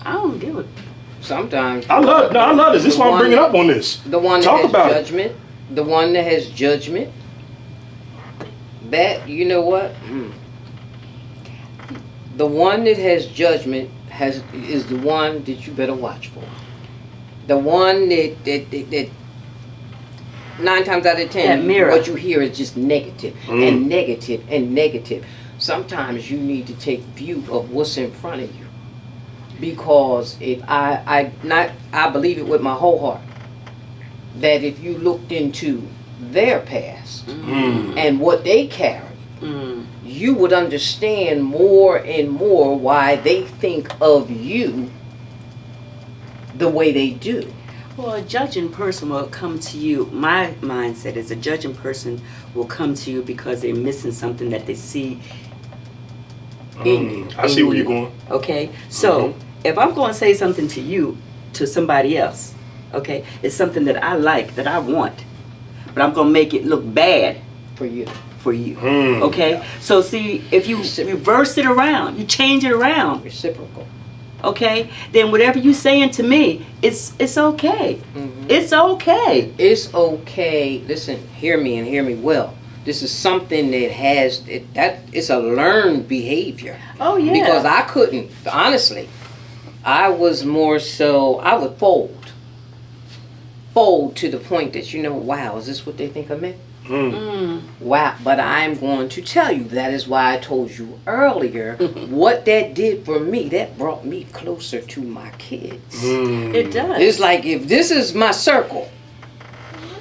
I don't give a. Sometimes. I love this. This is why I'm bringing up on this. The one that Talk has about it. judgment. The one that has judgment. That, you know what? The one that has judgment is the one that you better watch for. The one that 9 times out of 10, That mirror. what you hear is just negative and negative and negative. sometimes you need to take view of what's in front of you. Because if I believe it with my whole heart that if you looked into their past and what they carry, you would understand more and more why they think of you the way they do. Well, a judging person will come to you. My mindset is a judging person will come to you because they're missing something that they see in you. I see where you're going. Okay? So, if I'm going to say something to you, to somebody else, okay, it's something that I like, that I want, but I'm going to make it look bad For you. for you. Okay? So, see, if you reverse it around, you change it around, Reciprocal. okay, then whatever you saying to me, it's okay. It's okay. It's okay. Listen, hear me and hear me well. This is something that it's a learned behavior. Oh yeah. Because I couldn't, honestly, I was more so, I would fold to the point that, wow, is this what they think of me? Wow, but I'm going to tell you, that is why I told you earlier, what that did for me, that brought me closer to my kids. It does. It's like, if this is my circle,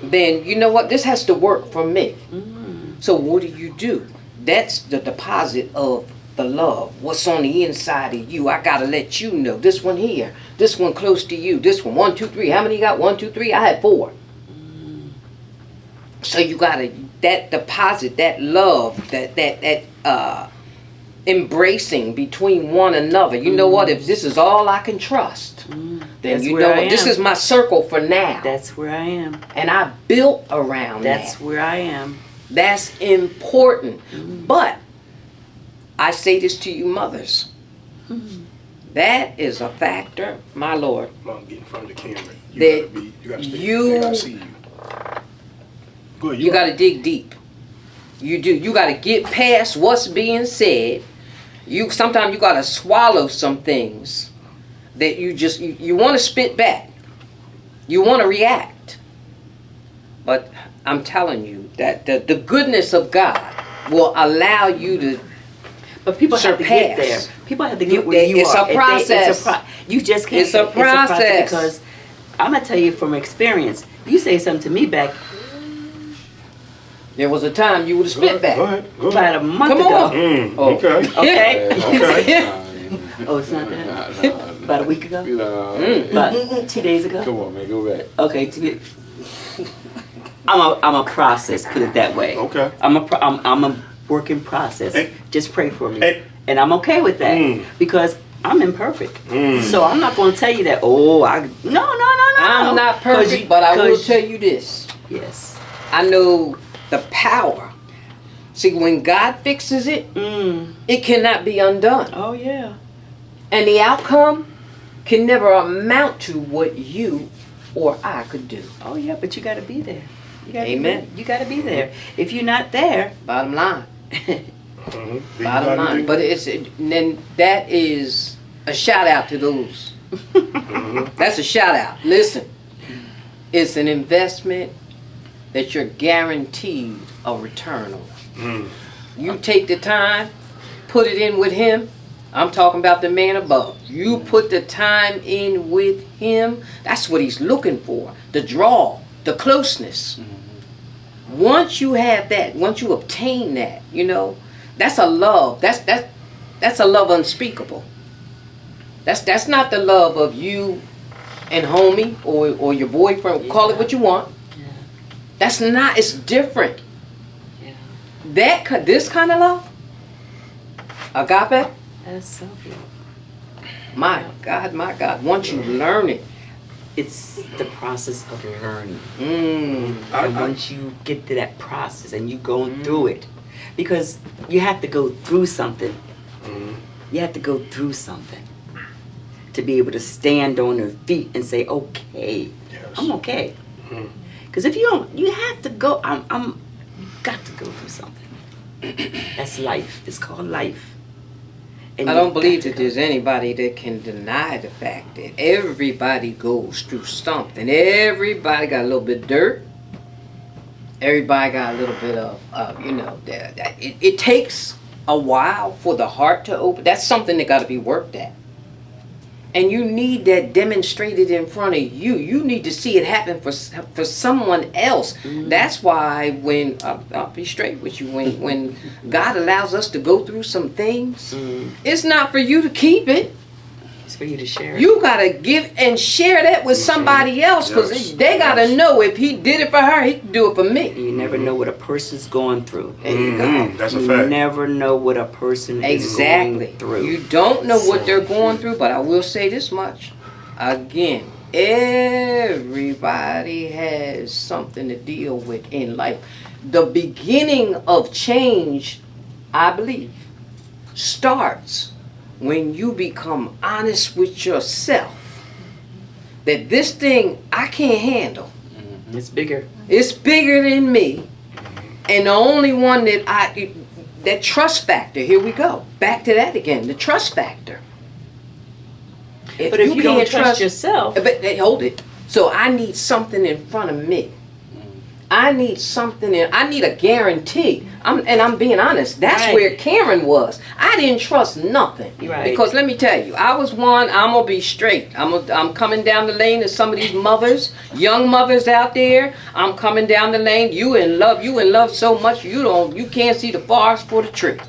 then you know what, this has to work for me. So what do? That's the deposit of the love. What's on the inside of you, I gotta let you know. This one here, this one close to you, this one, 1, 2, 3. How many you got? 1, 2, 3. I had 4. So you gotta, that deposit, that love, that embracing between one another. You know what? If this is all I can trust, then That's you where know I what? This am. is my circle for now. That's where I am. And I built around That's that. where I am. That's important. But I say this to you mothers. That is a factor, my Lord. Mom, get in front of the camera. That You gotta stay. you- They gotta see you. Go ahead. You got to dig deep. You do. You got to get past what's being said. Sometimes you got to swallow some things that you want to spit back. You want to react. But I'm telling you that the goodness of God will allow you to. But people have to get there. Surpass. People have to get where you It's are. a If process. You just can't. It's a process. Because I'm gonna tell you from experience. You say something to me back There was a time you would have spit back. Go ahead. about a month Come ago. on. Oh. Okay. Okay. Okay. Oh, it's not that. About a week ago. Mm. About 2 days ago. Come on, man, go back. Okay. I'm a process. Put it that way. Okay. I'm a work in process. And- Just pray for me, and- I'm okay with that because I'm imperfect. So I'm not going to tell you that. Oh, no. I'm not 'Cause perfect, you- but I will 'cause- tell you this. Yes. I know the power. See, when God fixes it, it cannot be undone. Oh yeah. And the outcome can never amount to what you or I could do. Oh yeah. But you got to be there. You gotta Amen. You got to be there. If you're not there, Bottom line. Mhm. Bottom line. But then that is a shout out to those. That's a shout out. Listen, it's an investment that you're guaranteed a return on. You take the time, put it in with him. I'm talking about the man above. You put the time in with him. That's what he's looking for. The draw, the closeness. Once you have that, once you obtain that, that's a love. That's a love unspeakable. That's not the love of you and homie or your boyfriend. Call it what you want. That's not. It's different. This kind of love, agape. that's so good. My God. Once you learn it, It's the process of learning. I- And once you get to that process and you going through it, because you have to go through something. You have to go through something to be able to stand on your feet and say, okay, Yes. I'm okay. Because if you don't, you have to go. You got to go through something. That's life. It's called life. And I you don't believe got to that go. there's anybody that can deny the fact that everybody goes through something. Everybody got a little bit of dirt. Everybody got a little bit of, it takes a while for the heart to open. That's something that got to be worked at. And you need that demonstrated in front of you. You need to see it happen for someone else. That's why when, I'll be straight with you, when God allows us to go through some things, it's not for you to keep it. It's for you to share. You got to give and share that with somebody else, because Yes. they got to know if he did it for her, he can do it for me. You never know what a person's going through. There you go. That's a You fact. never know what a person is Exactly. going through. You don't know what they're going through, but I will say this much. Again, everybody has something to deal with in life. The beginning of change, I believe, starts when you become honest with yourself. That this thing I can't handle. It's bigger. It's bigger than me. And the only one that that trust factor, here we go. Back to that again, the trust factor. But if you don't can't trust yourself, But hold it. So I need something in front of me. I need something I need a guarantee. I'm being honest. That's Right. where Karen was. I didn't trust nothing. Right. Because let me tell you, I was one, I'm gonna be straight. I'm coming down the lane to some of these mothers, young mothers out there. I'm coming down the lane. You in love so much you can't see the forest for the tree.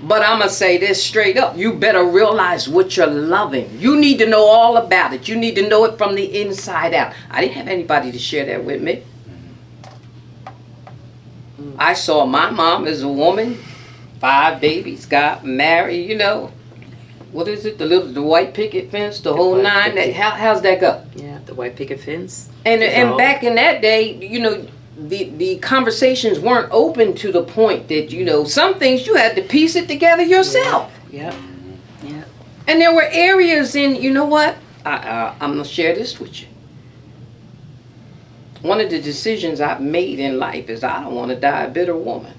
But I'm going to say this straight up. You better realize what you're loving. You need to know all about it. You need to know it from the inside out. I didn't have anybody to share that with me. I saw my mom as a woman, 5 babies, got married, What is it? The white picket fence, the whole white nine. picket. How's that go? yeah, the white picket fence. And No. back in that day, the conversations weren't open to the point that, some things you had to piece it together yourself. Yep. Yep. And there were areas in, you know what? I'm going to share this with you. One of the decisions I've made in life is I don't want to die a bitter woman.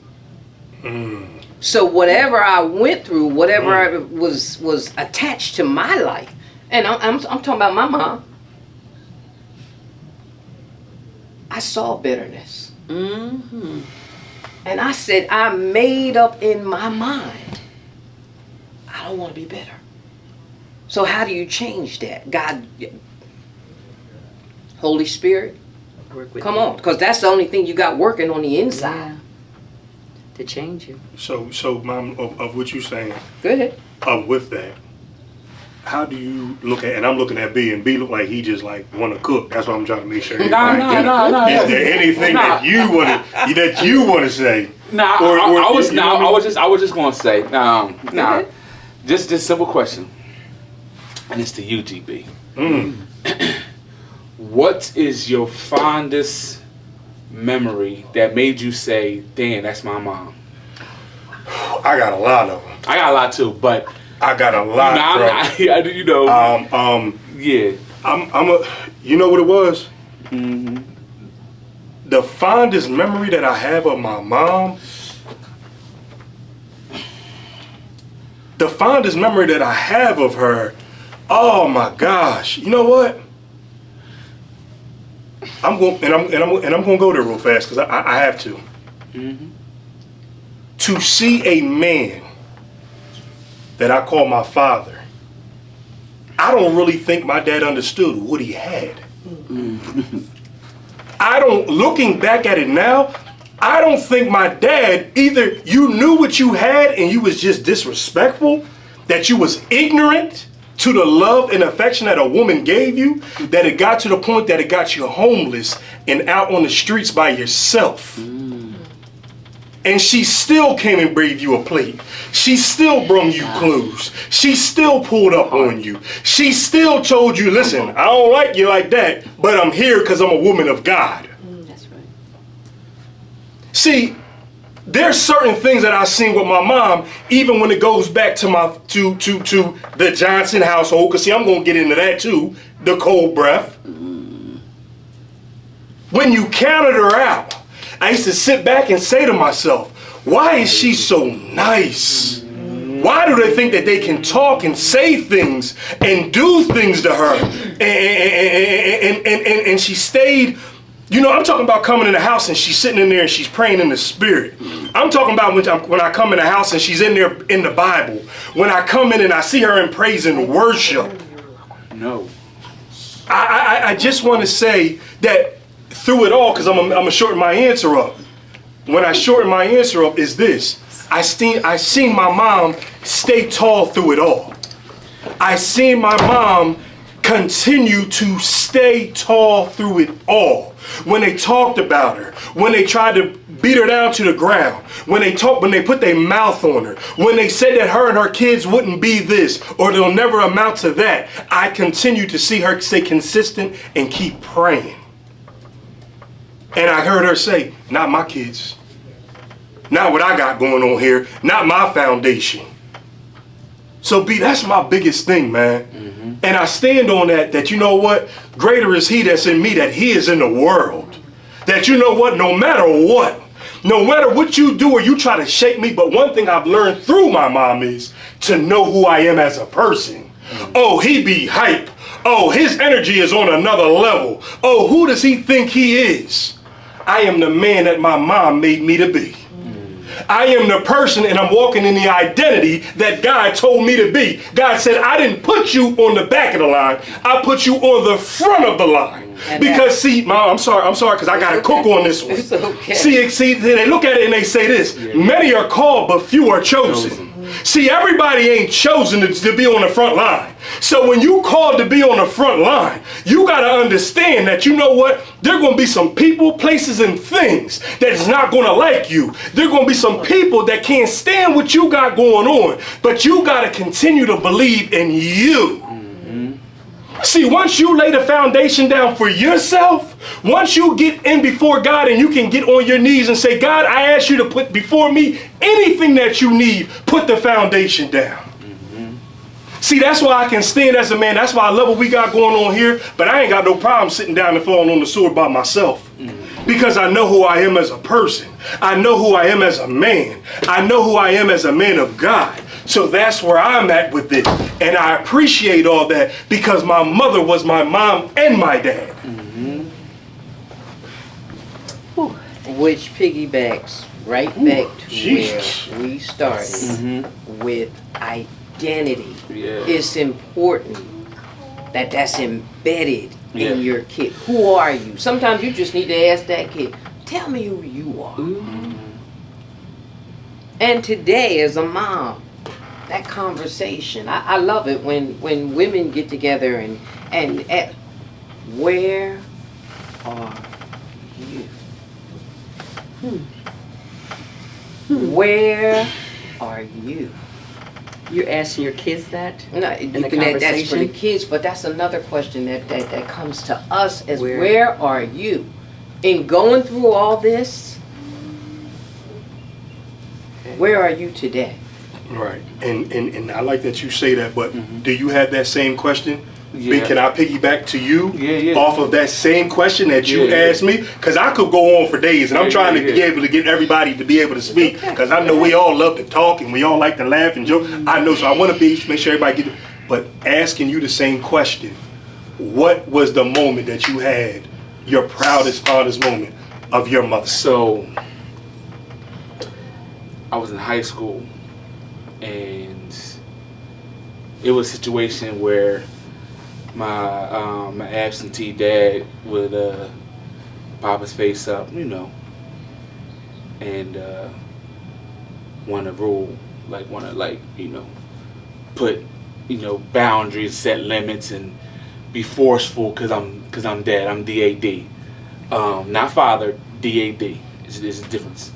So whatever I went through, whatever I was attached to my life, and I'm talking about my mom, I saw bitterness. Mm-hmm. And I said, I made up in my mind, I don't want to be bitter. So how do you change that? God, Holy Spirit, Work with come you. on. Because that's the only thing you got working on the inside. Yeah. To change you. So Mom, of what you're saying, Go ahead. with that, how do you look at, and I'm looking at B, and B look like he just like want to cook. That's what I'm trying to make sure. No. Is there anything that you want to say? Nah, Or- I was you know what I mean? I was just gonna say, just this simple question, and it's to you, GB. What is your fondest memory that made you say, "Damn, that's my mom"? I got a lot of them. I got a lot too, but I got a lot. yeah. You know what it was? The fondest memory that I have of my mom. The fondest memory that I have of her. Oh my gosh! You know what? I'm going to go there real fast because I have to. To see a man that I call my father, I don't really think my dad understood what he had. Looking back at it now, I don't think my dad, either you knew what you had and you was just disrespectful, that you was ignorant to the love and affection that a woman gave you, that it got to the point that it got you homeless and out on the streets by yourself. And she still came and gave you a plate. She still brung you clothes. She still pulled up on you. She still told you, listen, I don't like you like that, but I'm here because I'm a woman of God. That's right. See, there's certain things that I've seen with my mom, even when it goes back to to the Johnson household, because see, I'm going to get into that too, the cold breath. When you counted her out, I used to sit back and say to myself, why is she so nice? Why do they think that they can talk and say things and do things to her? And she stayed You know, I'm talking about coming in the house and she's sitting in there and she's praying in the spirit. I'm talking about when I come in the house and she's in there in the Bible. When I come in and I see her in praise and worship. No. I just want to say that through it all, because I'm going to shorten my answer up. When I shorten my answer up is this. I seen my mom stay tall through it all. I seen my mom continue to stay tall through it all. When they talked about her, when they tried to beat her down to the ground, when they put their mouth on her, when they said that her and her kids wouldn't be this or they'll never amount to that, I continue to see her stay consistent and keep praying. And I heard her say, not my kids, not what I got going on here, not my foundation. So B, that's my biggest thing, man. And I stand on that you know what? Greater is he that's in me that he is in the world. That you know what? No matter what you do or you try to shake me, but one thing I've learned through my mom is to know who I am as a person. Oh, he be hype. Oh, his energy is on another level. Oh, who does he think he is? I am the man that my mom made me to be. I am the person and I'm walking in the identity that God told me to be. God said, I didn't put you on the back of the line. I put you on the front of the line. Because see, Mom, I'm sorry, because I got to cook on this one. It's okay. See, they look at it and they say this, many are called, but few are chosen. See, everybody ain't chosen to be on the front line. So when you called to be on the front line, you got to understand that, you know what? There are going to be some people, places, and things that's not going to like you. There are going to be some people that can't stand what you got going on, but you got to continue to believe in you. See, once you lay the foundation down for yourself, once you get in before God and you can get on your knees and say, God, I ask you to put before me anything that you need, put the foundation down. See, that's why I can stand as a man. That's why I love what we got going on here, but I ain't got no problem sitting down and falling on the sword by myself. Because I know who I am as a person. I know who I am as a man. I know who I am as a man of God. So that's where I'm at with it. And I appreciate all that because my mother was my mom and my dad. Which piggybacks right back to Jesus. where we started with identity. Yeah. It's important that that's embedded in your kid. Who are you? Sometimes you just need to ask that kid, tell me who you are. And today as a mom, that conversation, I love it when women get together and where are you? Where are you? You're asking your kids that? No, the that's for the conversation? kids, but that's another question that comes to us as Where? where are you? In going through all this, where are you today? Right. And I like that you say that, but do you have that same question? Yeah. Can I piggyback to you Yeah. off of that same question that you Yeah. asked me? Because I could go on for days, and I'm trying to be able to get everybody to be able to speak. Because I know we all love to talk, and we all like to laugh and joke. I know, so I want to make sure everybody get it. But asking you the same question, what was the moment that you had, your proudest, fondest moment of your mother? So, I was in high school, and it was a situation where my absentee dad would pop his face up, and want to rule, put boundaries, set limits, and be forceful because I'm dad. I'm DAD, not father. DAD is a difference.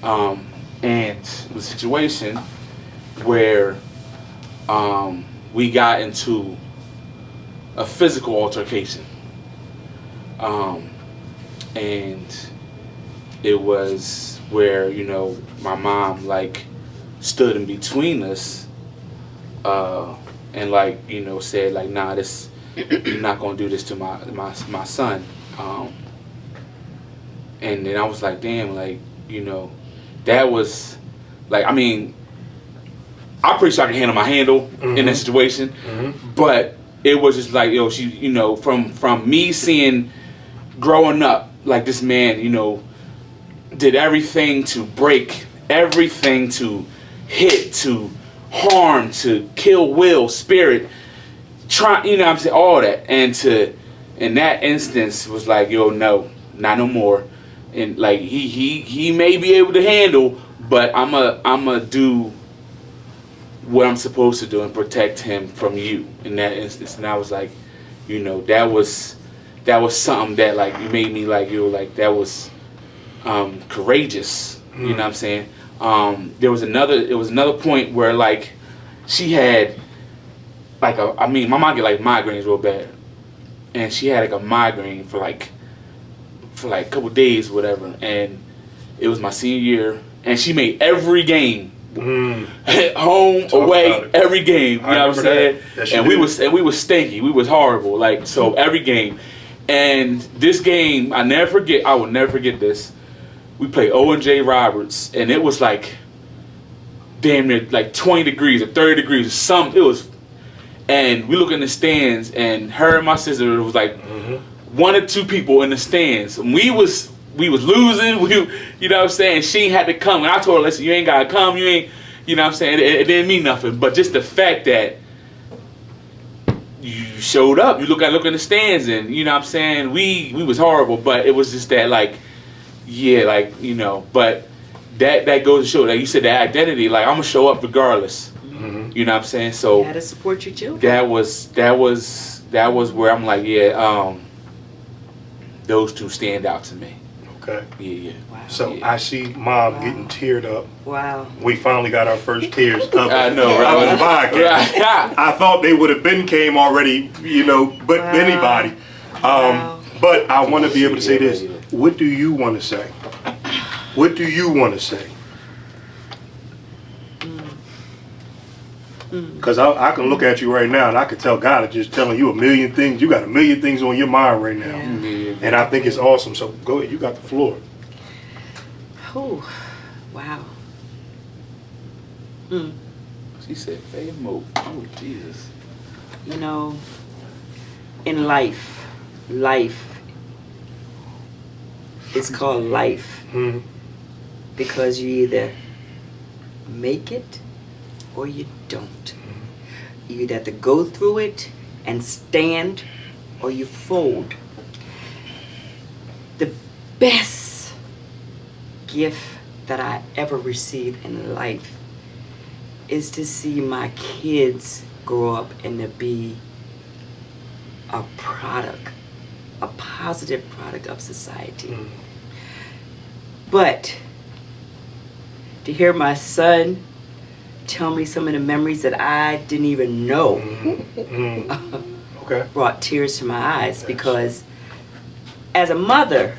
And it was a situation where we got into a physical altercation, and it was where my mom stood in between us, and said nah, this you're not gonna do this to my son, and then I was like, damn, that was I'm pretty sure I can handle in that situation, but it was just she, from me seeing growing up, like this man, you know, did everything to break, everything to hit, to harm, to kill will, spirit, try, you know what I'm saying, all that. And to, in that instance, was like, yo, no, not no more. And like, he may be able to handle, but I'ma do what I'm supposed to do and protect him from you in that instance. And I was like, you know, that was something that like you made me like, you know, like that was courageous. You know what I'm saying? There was another point where like she had like my mom get like migraines real bad, and she had like a migraine for like a couple days, whatever. And it was my senior year, and she made every game. Home, Talk away, every game. You know what I'm saying? And we was stinky. We was horrible. Like, so every game. And this game, I will never forget this. We played O&J Roberts, and it was like damn near like 20 degrees or 30 degrees. It was, and we look in the stands, and her and my sister was like one or two people in the stands. And we was losing. You know what I'm saying? She had to come. And I told her, listen, you ain't got to come. You ain't, you know what I'm saying? It didn't mean nothing. But just the fact that you showed up, you look in the stands, and, you know what I'm saying? We was horrible. But it was just that, like, yeah, like, you know. But that goes to show, like you said, that identity, like, I'm going to show up regardless. You know what I'm saying? So You had to support your children. that was where I'm like, yeah, those two stand out to me. Okay. Yeah. Wow. So Yeah. I see Mom getting teared up. Wow. We finally got our first tears up I know, on right? the podcast. Right. I thought they would have been came already, you know, but Wow. anybody. Wow. But I want to be able to say this. What do you want to say? What do you want to say? Because I can look at you right now and I can tell God is just telling you a million things. You got a million things on your mind right now. Yeah. And I think it's awesome. So go ahead. You got the floor. Oh, wow. She said, "Faith mode." Oh Jesus. You know, in life is called life Mhm. because you either make it or you don't. You either have to go through it and stand or you fold. The best gift that I ever received in life is to see my kids grow up and to be a product, a positive product of society. But to hear my son tell me some of the memories that I didn't even know Okay. brought tears to my eyes, because as a mother,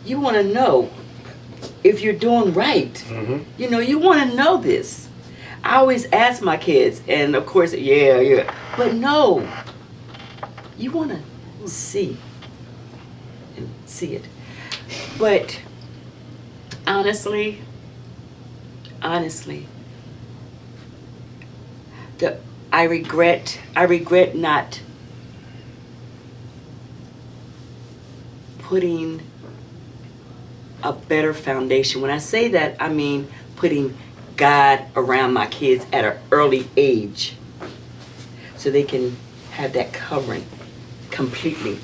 you want to know if you're doing right. You know, you want to know this. I always ask my kids, and of course, yeah, but no, you want to see it. But honestly, I regret not putting a better foundation. When I say that, I mean putting God around my kids at an early age so they can have that covering completely.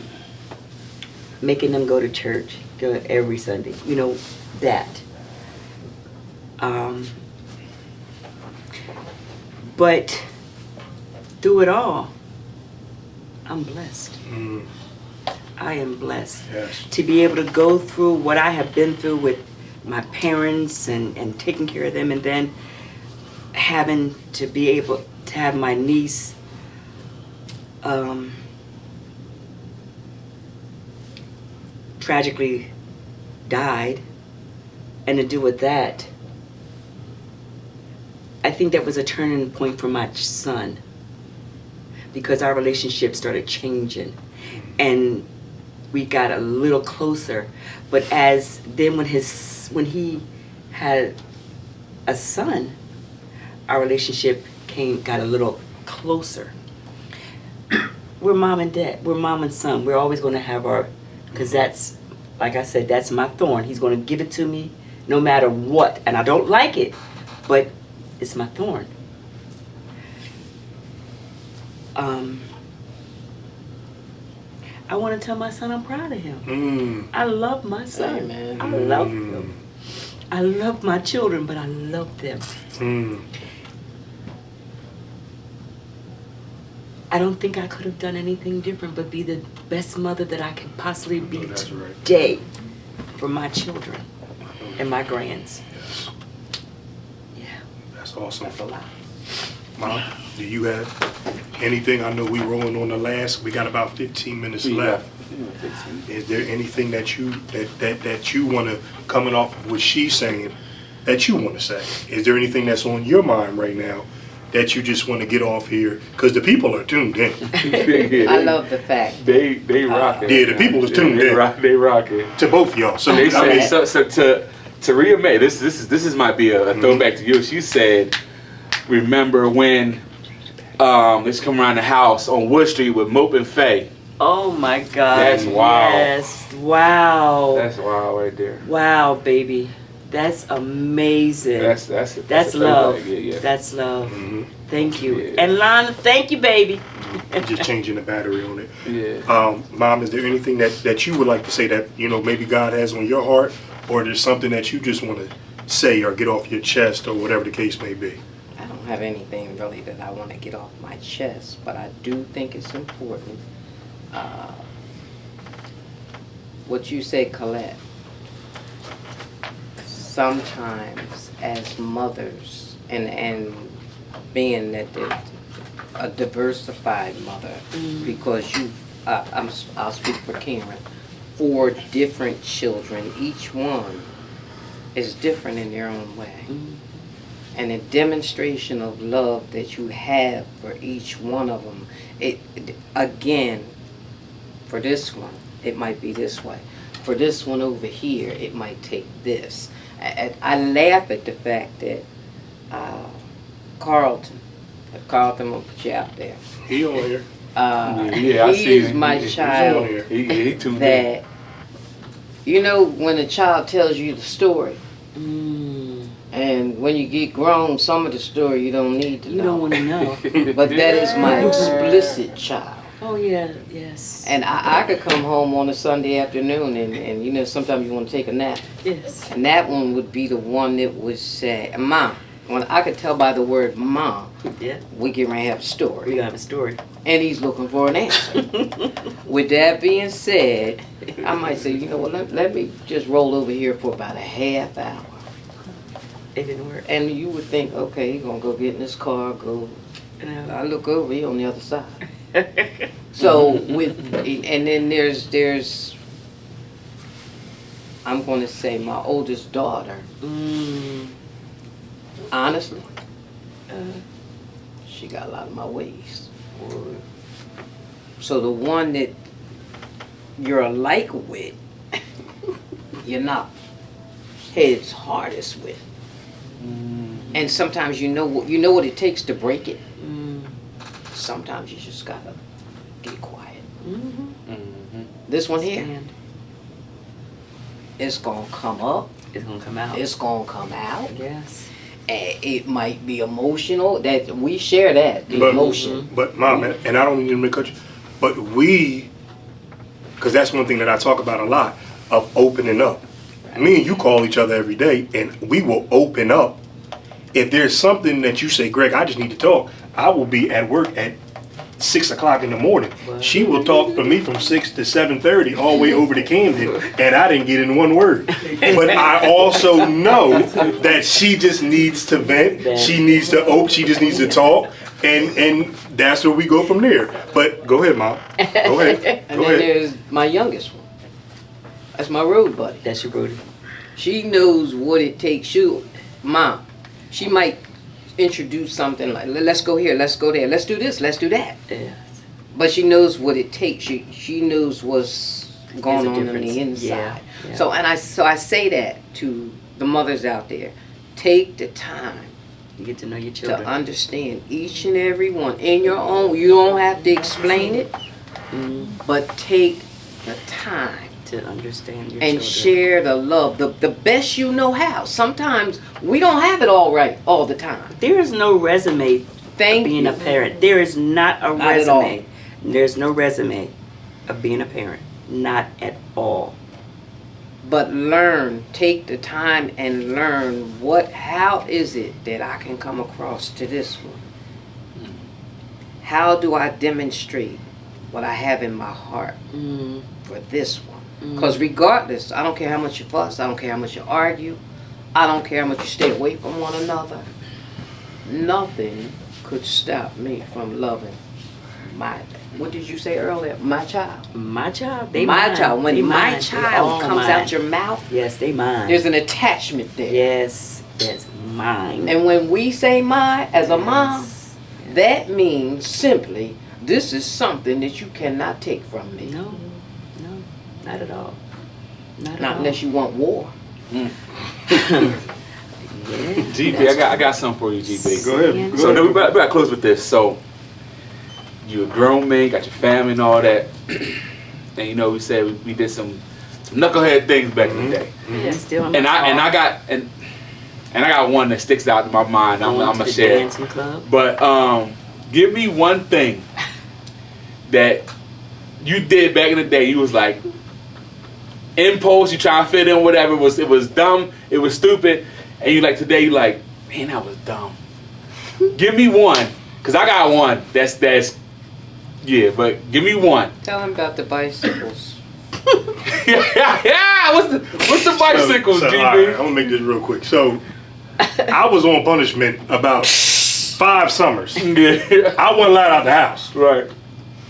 Making them go to church, go every Sunday, you know, that. But through it all, I'm blessed. I am blessed Yes. to be able to go through what I have been through with my parents and taking care of them, and then having to be able to have my niece tragically died, and to do with that, I think that was a turning point for my son, because our relationship started changing and we got a little closer. But when he had a son, our relationship got a little closer. We're mom and dad. We're mom and son. We're always going to have our Because that's, like I said, that's my thorn. He's going to give it to me no matter what. And I don't like it, but it's my thorn. I want to tell my son I'm proud of him. I love my son. Amen. I love him. I love my children, but I love them. I don't think I could have done anything different but be the best mother that I can possibly be That's right. today for my children and my grands. Yes. Yeah, That's awesome. that's a lot. Mom, do you have anything? I know we rolling on the last. We got about 15 minutes left. Is there anything that you that you want to, coming off of what she's saying, that you want to say? Is there anything that's on your mind right now that you just want to get off here? Because the people are tuned in. I love the fact. They rock it. Yeah, the people is tuned in. They rock it. To both of y'all. So They I mean, said, to Rhea May, this is might be a throwback to you. She said, remember when this come around the house on Wood Street with Mope and Faye. Oh my God. That's wild. Yes. Wow. That's wild right there. Wow, baby. That's amazing. That's a love. throwback, yeah. That's love. Mhm. Thank you. Yeah. And Lana, thank you, baby. just changing the battery on it. Yeah. Mom, is there anything that you would like to say that, maybe God has on your heart, or there's something that you just want to say or get off your chest, or whatever the case may be? I don't have anything really that I want to get off my chest, but I do think it's important. What you say, Colette, sometimes as mothers, and being that they're a diversified mother, because I'll speak for Karen, 4 different children, each one is different in their own way. And a demonstration of love that you have for each one of them, again, for this one, it might be this way. For this one over here, it might take this. I laugh at the fact that Carlton, I'm gonna put you out there. He on here. Yeah, I he see is him. my He's child on here. He tuned in. that, when a child tells you the story, and when you get grown, some of the story you don't need to You know. don't want to know. But that is my explicit child. Oh, yeah, yes. And I could come home on a Sunday afternoon and sometimes you want to take a nap. Yes. And that one would be the one that would say, Mom, when I could tell by the word Mom, Yeah. we get ready to have a We story. got a story. And he's looking for an answer. With that being said, I might say, let me just roll over here for about a half hour. It didn't work. And you would think, okay, he's going to go get in his car, go. I look over, he on the other side. So and then there's I'm going to say my oldest daughter. Honestly, she got a lot of my ways. So the one that you're alike with, you're not heads hardest with. And sometimes you know what it takes to break it. Sometimes you just gotta get quiet. This one here, Stand. it's gonna come up, It's going to come out. it's gonna come out. Yes. And it might be emotional. That we share that, the But- emotion. But Mom, and I don't even make cut you, but because that's one thing that I talk about a lot, of opening up. Me and you call each other every day, and we will open up. If there's something that you say, Greg, I just need to talk, I will be at work at 6 o'clock in the morning. She will talk for me from 6 to 7:30 all the way over to Camden, and I didn't get in one word. But I also know that she just needs to vent. She needs to she just needs to talk, and that's where we go from there. But go ahead, Mom. Go ahead. And Go then ahead. there's my youngest one. That's my road buddy. That's your booty. She knows what it takes. Mom, she might introduce something like, let's go here, let's go there, let's do this, let's do that. Yes. But she knows what it takes. She knows what's going There's a on the difference. inside. Yeah, yeah. So I say that to the mothers out there. Take the time You get to know your to children. understand each and every one in your own. You don't have to explain it, but take the time to understand your and children. share the love the best you know how. Sometimes we don't have it all right all the time. There is no resume Thank of being you. a parent. There is not a Not at all. resume. There's no resume of being a parent. Not at all. But take the time and learn how is it that I can come across to this one? How do I demonstrate what I have in my heart for this one? Because regardless, I don't care how much you fuss, I don't care how much you argue, I don't care how much you stay away from one another. Nothing could stop me from loving what did you say earlier? My child. My child. My mine. child. When They my mine. They child all comes mine. out your mouth, Yes, they mine. there's an attachment there. Yes, mine. And when we say mine as a mom, Yes. that means simply, this is something that you cannot take from me. No, not at all. Not Not unless you want war. Yeah. GB, I got something for you, GB. Go ahead. Go So ahead. then we better close with this. So you're a grown man, got your family and all that, and you know we said we did some knucklehead things back in the day. Yeah, still in And my I car. got one that sticks out in my mind. I'm Going to gonna the share. dancing club. But give me one thing that you did back in the day. You was like impulse. You try to fit in whatever. It was dumb. It was stupid. And you like today. You like, man, that was dumb. Give me one, cause I got one. That's yeah. But give me one. Tell them about the bicycles. Yeah. What's the bicycles, So, all GB? right, I'm gonna make this real quick. So, I was on punishment about 5 summers. Yeah. I wasn't allowed out the house. Right.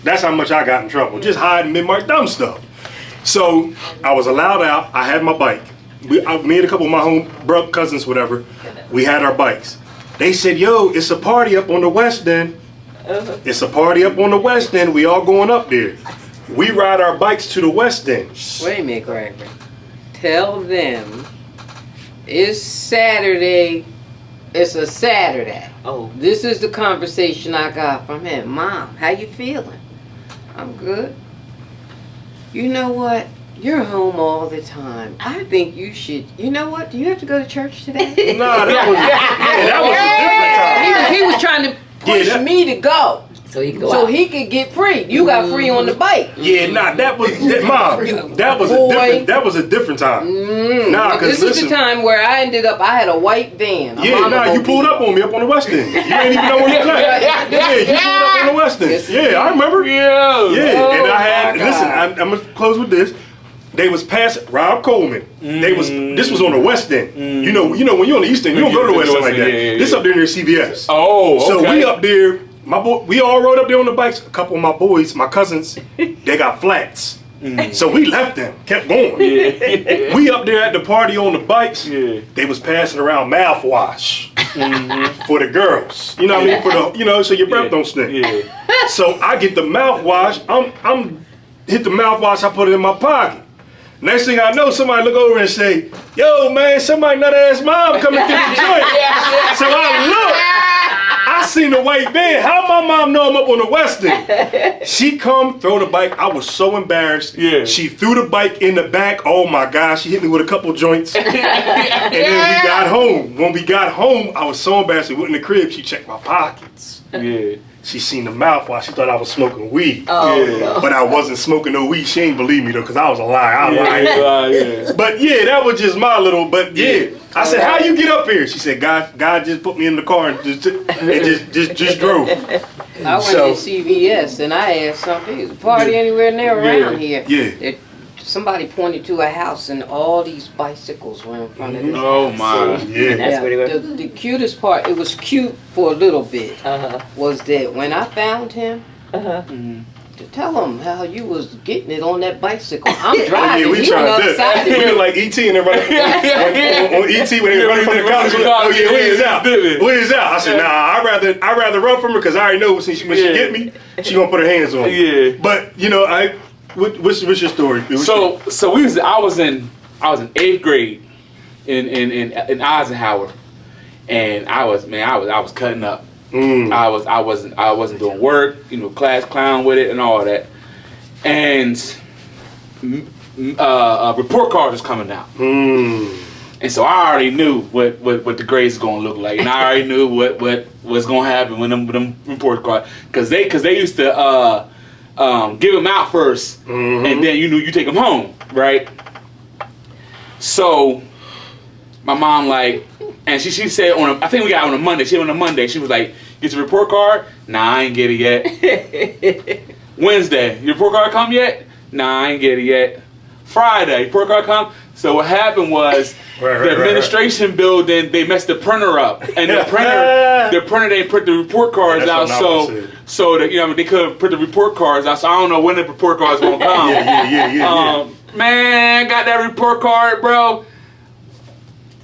That's how much I got in trouble. Just hiding mid-mark dumb stuff. So I was allowed out. I had my bike. Me and a couple of my cousins, whatever, we had our bikes. They said, yo, it's a party up on the West End. It's a party up on the West End. We all going up there. We ride our bikes to the West End. Wait a minute, Gregory. Tell them it's Saturday. It's a Saturday. Oh, This is the conversation I got from him. Mom, how you feeling? I'm good. You know what? You're home all the time. I think you should. You know what? Do you have to go to church today? Nah, that was a different time. He was trying to push Yeah, that- me to go so he can go so out. he could get free. You got free on the bike. Yeah, nah, Mom, that was a different time. Nah, This cause listen. is the time where I ended up. I had a white van. a Yeah, Mama nah, you Mobile. pulled up on me up on the West End. You didn't even know where you was at. Yeah, you pulled up on the West End. Yes, Yeah, I remember. Yeah. Yeah, and I had, my God. listen, I'm gonna close with this. They was passing Rob Coleman. This was on the West End. You know when you're on the East End, you don't go to the West End like that. Yeah. This up there near CVS. Oh, So okay. we up there, we all rode up there on the bikes. A couple of my boys, my cousins, they got flats. So we left them, kept going. Yeah. We up there at the party on the bikes. Yeah. They was passing around mouthwash for the girls. You know what I mean? For the so your breath don't stink. Yeah. So I get the mouthwash. I'm hit the mouthwash. I put it in my pocket. Next thing I know, somebody look over and say, "Yo, man, somebody nut ass mom coming through the joint." So I look. I seen the white van. How my mom know I'm up on the West End? She come throw the bike. I was so embarrassed. Yeah. She threw the bike in the back. Oh my gosh, she hit me with a couple joints. And then we got home. When we got home, I was so embarrassed. We went in the crib. She checked my pockets. Yeah. She seen the mouthwash. She thought I was smoking weed. Oh, Yeah. no. But I wasn't smoking no weed. She ain't believe me though, because I was a liar. I lied. Yeah. But yeah, that was just my little. But yeah, I said, "How you get up here?" She said, "God just put me in the car and just drove." I went So- to CVS and I asked something. Is a party anywhere near around here? Yeah. Somebody pointed to a house and all these bicycles were in front of this Oh house. my. Yeah. That's where they were. The cutest part, it was cute for a little bit, Uh-huh. was that when I found him, Uh-huh. to tell him how you was getting it on that bicycle. I'm driving. Yeah, we he on the tried other side of that. We me. were like ET and everybody on ET when they were running from the cops. Oh yeah, Willie's out. Willie's out. I said, nah, I'd rather run from her because I already know when she get me, she gonna put her hands on me. Yeah. But you know, what's your story? So I was in 8th grade in Eisenhower, and I was cutting up. I wasn't doing work, class clown with it and all that. And report cards was coming out. And so I already knew what the grades was gonna look like, and I already knew what was gonna happen when them report cards, cause they used to give them out first, and then you take them home, right? So my mom and she said I think we got on a Monday. She was like, "Get your report card?" Nah, I ain't get it yet. Wednesday, your report card come yet? Nah, I ain't get it yet. Friday, report card come. So what happened was the administration building, they messed the printer up, and the printer didn't print the report cards out. So that they couldn't print the report cards out. So I don't know when the report cards gonna come. Yeah. Man, got that report card, bro.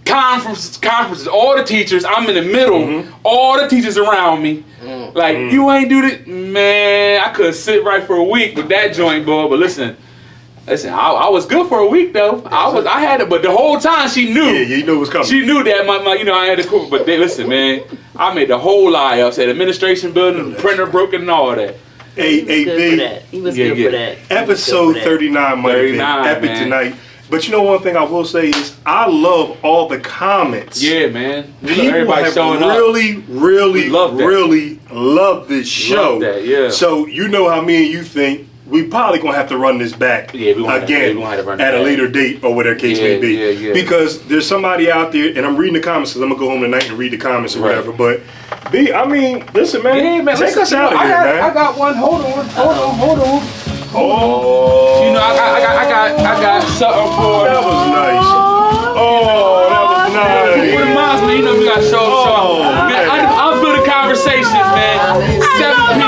Conferences, all the teachers. I'm in the middle. All the teachers around me. You ain't do this, man. I could sit right for a week with that joint, boy. But listen, I was good for a week though. I had it, but the whole time she knew. Yeah, you knew it was coming. She knew that I had to cook. But listen, man, I made the whole lie up. Said administration building, the printer broken, and all that. He was good for that. Episode 39 might have been epic tonight. But you know one thing I will say is I love all the comments. Yeah, man. People have really love this show. Love that, yeah. So you know how me and you think. We probably gonna have to run this back again at a later date or whatever case may be. Yeah. Because there's somebody out there, and I'm reading the comments because I'm gonna go home tonight and read the comments or whatever. But B, I mean, listen, man, take us out of here, man. I got one. Hold on. Oh, I got something for. That was nice. Oh, that was nice. What reminds me, we got show. Oh, man, I'm for the conversation, man. 7